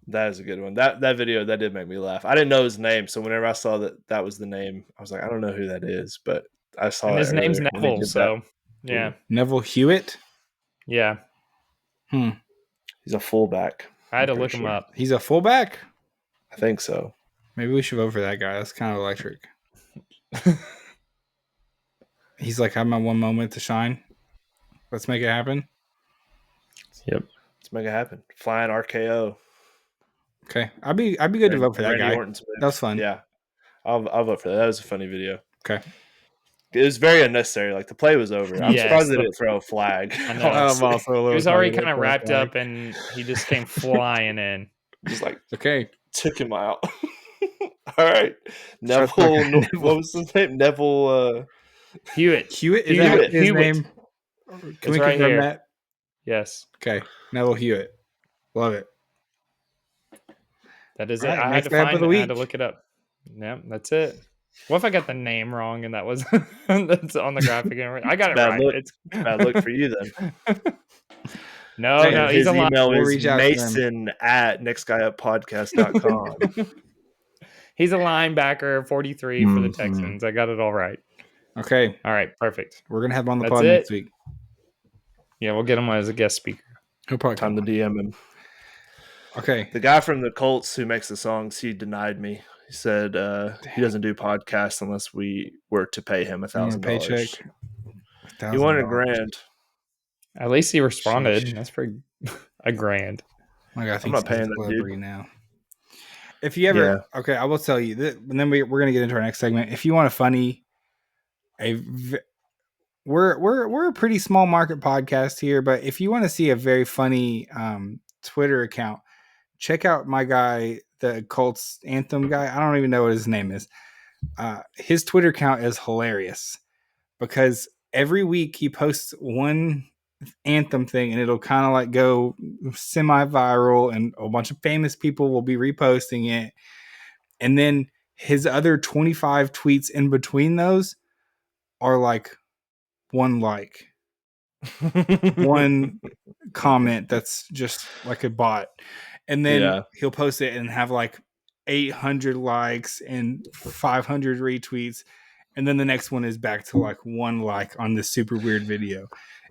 That is a good one. That video, that did make me laugh. I didn't know his name, so whenever I saw that was the name, I was like, I don't know who that is, but I saw and his name's earlier, Neville, so yeah. Neville Hewitt? Yeah. He's a fullback. I had to look him up. He's a fullback? I think so. Maybe we should vote for that guy. That's kind of electric. He's like, I have my one moment to shine. Let's make it happen. Yep. Let's make it happen. Flying RKO. Okay. I'd be good to vote for that guy. That was fun. Yeah. I'll vote for that. That was a funny video. Okay. It was very unnecessary. Like, the play was over. I'm surprised they didn't throw a flag. I know. I'm also a little he was already kind of wrapped up, and he just came flying in. Just like, okay, took him out. All right. Neville, what was his name? Neville Hewitt. Hewitt? Is that his name? Can we confirm that? Yes. Okay. Neville Hewitt. Love it. That is it. I had to look it up. Yeah, that's it. What if I got the name wrong and that was that's on the graphic? I got it right. It's bad look for you then. No, his email is mason@nextguyuppodcast.com. He's a linebacker, 43 for the Texans. I got it all right. Okay. All right, perfect. We're going to have him on the pod next week. Yeah, we'll get him as a guest speaker. He'll probably time to DM him. Okay. The guy from the Colts who makes the songs, he denied me. He said he doesn't do podcasts unless we were to pay him $1,000. Paycheck. He wanted $1,000. At least he responded. Sheesh. That's pretty $1,000. My God, I'm not paying that dude now. If you ever, okay, I will tell you that, and then we're gonna get into our next segment. If you want a funny, we're a pretty small market podcast here, but if you want to see a very funny Twitter account, check out my guy, the Colts anthem guy. I don't even know what his name is. His Twitter account is hilarious because every week he posts one anthem thing and it'll kind of like go semi-viral and a bunch of famous people will be reposting it. And then his other 25 tweets in between those are like one comment that's just like a bot. And then he'll post it and have like 800 likes and 500 retweets. And then the next one is back to like one like on this super weird video.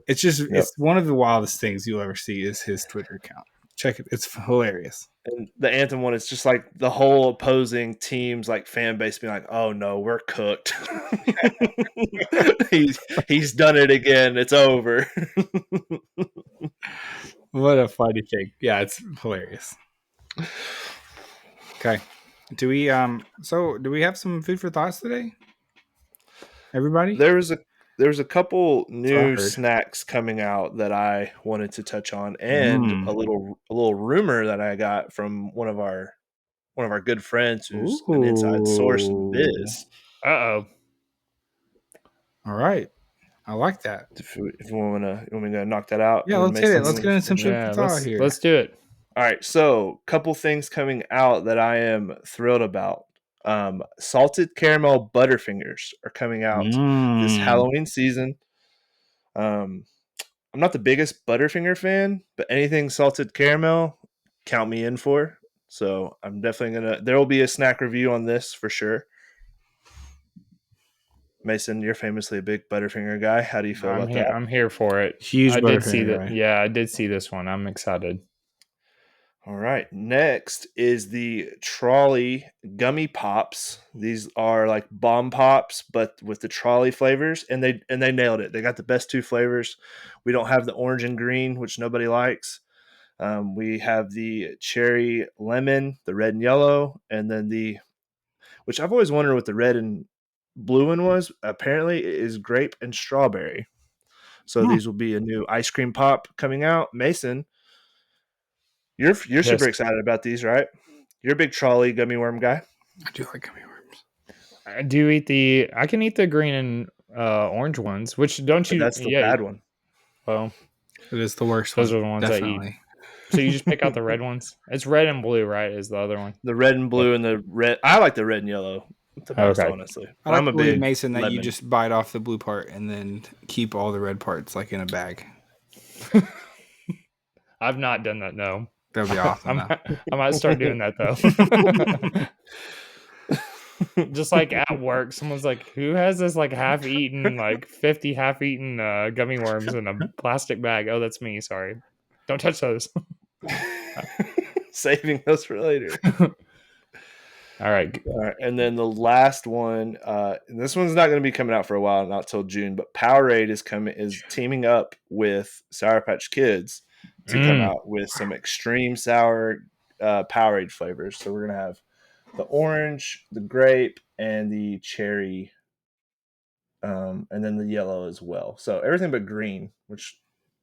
It's just, it's one of the wildest things you'll ever see is his Twitter account. Check it. It's hilarious. And the anthem one is just like the whole opposing team's like fan base being like, oh no, we're cooked. he's done it again. It's over. What a funny thing. Yeah, it's hilarious. Okay. Do we have some food for thoughts today? Everybody? There's a couple new snacks coming out that I wanted to touch on, and a little rumor that I got from one of our one of our good friends who's an inside source in the biz. Uh-oh. All right. I like that. If you want me to knock that out. Yeah, let's hit it. Let's get into some food for thought here. Let's do it. All right. So, couple things coming out that I am thrilled about. Salted caramel Butterfingers are coming out this Halloween season. I'm not the biggest Butterfinger fan, but anything salted caramel, count me in for. So I'm definitely there will be a snack review on this for sure. Mason, you're famously a big Butterfinger guy. How do you feel about that? I'm here for it. Huge I did see Butterfinger that. guy. Yeah, I did see this one. I'm excited. All right. Next is the Trolley Gummy Pops. These are like bomb pops, but with the Trolley flavors, and they nailed it. They got the best two flavors. We don't have the orange and green, which nobody likes. We have the cherry lemon, the red and yellow, and then which I've always wondered what the red and blue one was. Apparently, it is grape and strawberry. So these will be a new ice cream pop coming out. Mason, you're super excited about these, right? You're a big Trolley gummy worm guy. I do like gummy worms. I can eat the green and orange ones, which don't you? That's the bad one. Well, it is the worst. Those are the ones I eat. So you just pick out the red ones. It's red and blue, right? Is the other one? The red and blue and the red. I like the red and yellow the best, honestly. I'm a big Mason that you just bite off the blue part and then keep all the red parts like in a bag. I've not done that. No, that'd be awesome. I might start doing that though. Just like at work, someone's like, "Who has this like half-eaten, like 50 half-eaten gummy worms in a plastic bag?" Oh, that's me. Sorry, don't touch those. Saving those for later. All right. And then the last one, and this one's not going to be coming out for a while, not till June, but Powerade is teaming up with Sour Patch Kids to come out with some extreme sour Powerade flavors. So we're going to have the orange, the grape, and the cherry, and then the yellow as well. So everything but green, which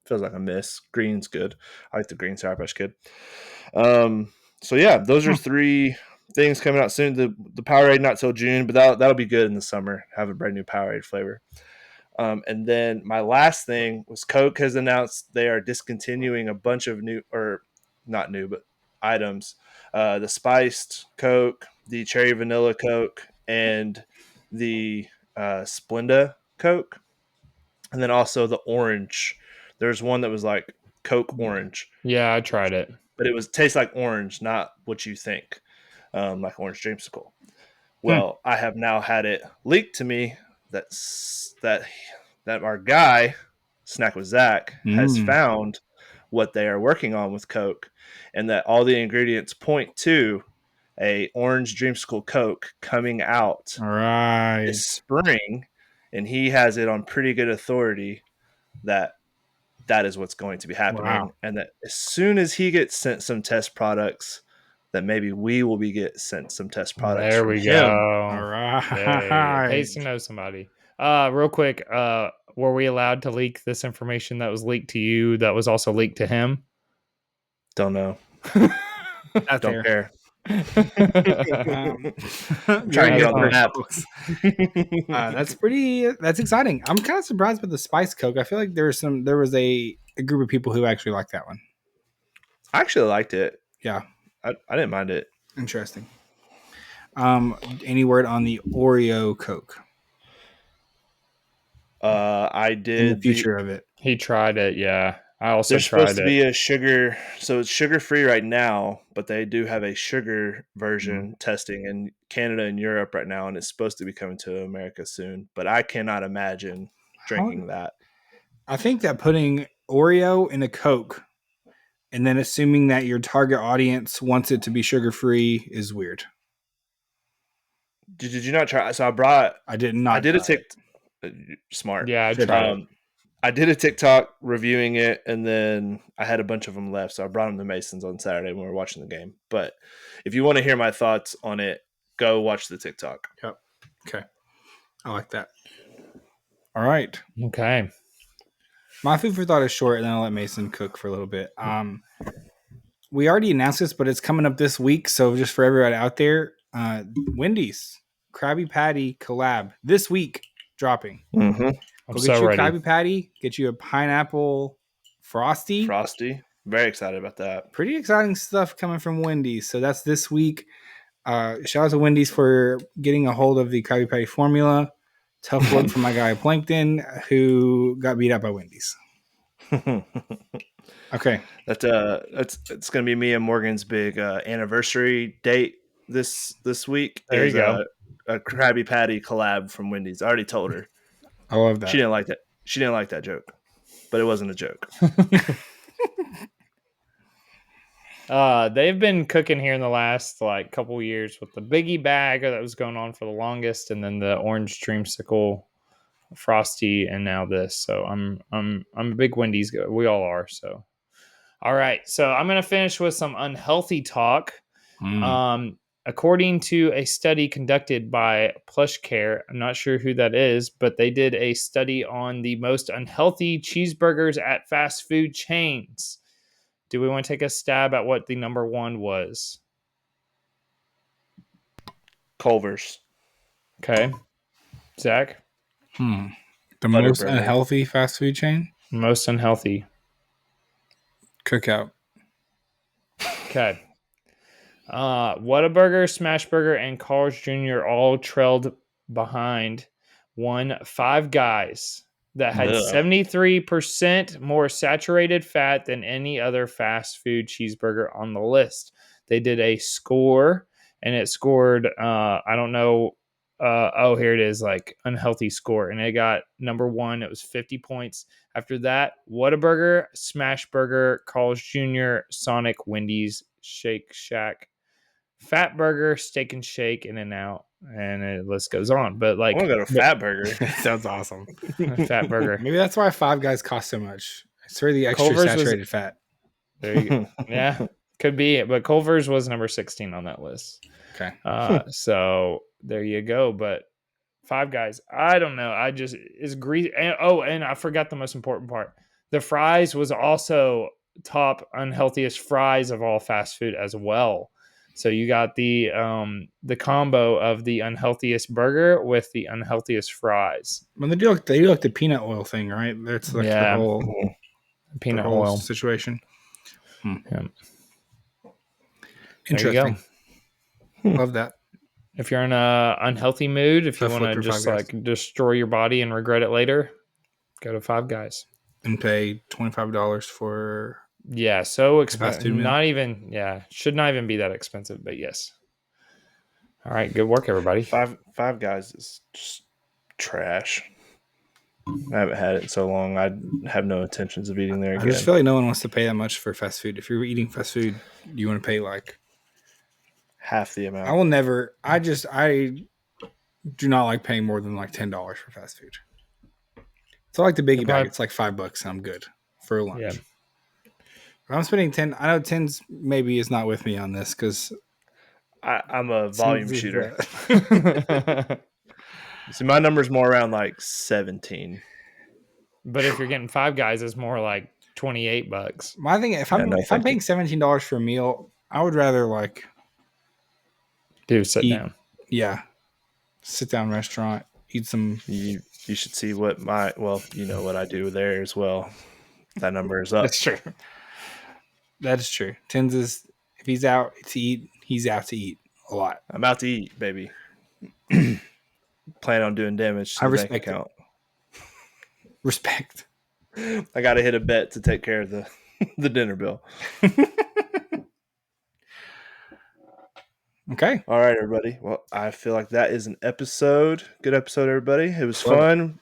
feels like a miss. Green's good. I like the green Sour Patch Kid. So yeah, those are three things coming out soon. The Powerade not till June, but that'll be good in the summer. Have a brand new Powerade flavor. And then my last thing was Coke has announced they are discontinuing a bunch of not new, but items. The spiced Coke, the cherry vanilla Coke, and the Splenda Coke. And then also the orange. There's one that was like Coke orange. Yeah, I tried it. But it tastes like orange, not what you think, like orange dreamsicle. Well, I have now had it leaked to me that our guy, Snack with Zach, has found what they are working on with Coke, and that all the ingredients point to a orange dreamsicle Coke coming out this spring, and he has it on pretty good authority that is what's going to be happening, and that as soon as he gets sent some test products, that maybe we will get sent some test products. There we go. All right. Pays to know somebody. Real quick, were we allowed to leak this information that was leaked to you that was also leaked to him? Don't know. Don't care. Trying to get on the app. That's exciting. I'm kind of surprised with the spice Coke. I feel like there was a group of people who actually liked that one. I actually liked it. Yeah. I didn't mind it. Interesting. Any word on the Oreo Coke? I did. In the future of it. He tried it, yeah. I also There's tried it. supposed to be a sugar, so it's sugar-free right now, but they do have a sugar version testing in Canada and Europe right now, and it's supposed to be coming to America soon. But I cannot imagine drinking that. I think that putting Oreo in a Coke and then assuming that your target audience wants it to be sugar-free is weird. Did you not try? So I did a TikTok. Smart. Yeah, I tried. I did a TikTok reviewing it, and then I had a bunch of them left, so I brought them to Mason's on Saturday when we were watching the game. But if you want to hear my thoughts on it, go watch the TikTok. Yep. Okay. I like that. All right. Okay. My food for thought is short, and then I'll let Mason cook for a little bit. we already announced this, but it's coming up this week. So just for everybody out there, Wendy's Krabby Patty collab this week dropping. Mm-hmm. I'm Go so get you a ready. Krabby Patty, get you a pineapple frosty. Very excited about that. Pretty exciting stuff coming from Wendy's. So that's this week. Shout out to Wendy's for getting a hold of the Krabby Patty formula. Tough work from my guy Plankton, who got beat up by Wendy's. Okay. It's gonna be me and Morgan's big anniversary date this week. There you go. A Krabby Patty collab from Wendy's. I already told her. I love that. She didn't like that. She didn't like that joke, but it wasn't a joke. They've been cooking here in the last like couple years with the biggie bag that was going on for the longest, and then the orange dreamsicle frosty, and now this. So I'm a big Wendy's guy. We all are. So all right. So I'm gonna finish with some unhealthy talk. According to a study conducted by Plush Care, I'm not sure who that is, but they did a study on the most unhealthy cheeseburgers at fast food chains. Do we want to take a stab at what the number one was? Culver's. Okay. Zach? The most unhealthy fast food chain? Most unhealthy. Cookout. Okay. Whataburger, Smashburger, and Carl's Jr. all trailed behind one Five Guys that had 73% more saturated fat than any other fast food cheeseburger on the list. They did a score, and it scored, I don't know. Here it is, like unhealthy score. And it got number one. It was 50 points. After that, Whataburger, Smashburger, Carl's Jr., Sonic, Wendy's, Shake Shack, Fat Burger, Steak and Shake, In-N-Out, and the list goes on. But like, I want to go to Fat Burger. Sounds awesome. Fat Burger. Maybe that's why Five Guys cost so much. It's for the extra Culver's saturated fat. There you go. Yeah, could be it. But Culver's was number 16 on that list. Okay. So there you go. But Five Guys, I don't know. I just is greasy. And I forgot the most important part. The fries was also top unhealthiest fries of all fast food as well. So you got the combo of the unhealthiest burger with the unhealthiest fries. Well, they do like the peanut oil thing, right? That's like the whole peanut oil situation. Yeah. Interesting. Love that. If you're in a unhealthy mood, if you want to just like destroy your body and regret it later, go to Five Guys and pay $25 for. Yeah, so expensive. Not even, should not even be that expensive, but yes. All right, good work, everybody. Five Guys is just trash. I haven't had it in so long. I have no intentions of eating there again. I just feel like no one wants to pay that much for fast food. If you're eating fast food, you want to pay like half the amount. I will never. I do not like paying more than like $10 for fast food. So like the biggie bag, it's like $5 and I'm good for lunch. Yeah. If I'm spending 10, I know 10's maybe is not with me on this because I'm a volume shooter. See, my number's more around like 17. But if you're getting Five Guys, it's more like $28. My thing, if I'm paying $17 for a meal, I would rather like sit down. Yeah, sit down restaurant, eat some. You should see what you know what I do there as well. That number is up. That's true. That is true. Tens is if he's out to eat, he's out to eat a lot. I'm out to eat, baby. Plan on doing damage to the bank account. Respect. I got to hit a bet to take care of the dinner bill. Okay. All right, everybody. Well, I feel like that is an episode. Good episode, everybody. It was fun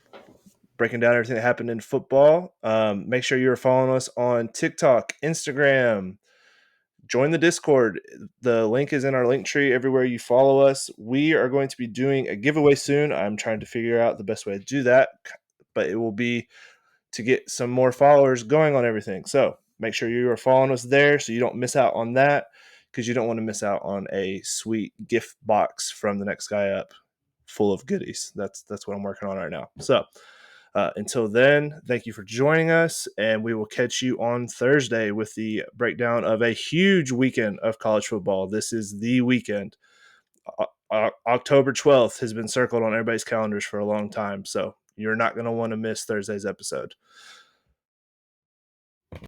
breaking down everything that happened in football. Make sure you're following us on TikTok, Instagram. Join the Discord. The link is in our link tree everywhere you follow us. We are going to be doing a giveaway soon. I'm trying to figure out the best way to do that, but it will be to get some more followers going on everything. So make sure you are following us there so you don't miss out on that, because you don't want to miss out on a sweet gift box from the next guy up full of goodies. That's what I'm working on right now. So Until then, thank you for joining us, and we will catch you on Thursday with the breakdown of a huge weekend of college football. This is the weekend. October 12th has been circled on everybody's calendars for a long time, so you're not going to want to miss Thursday's episode.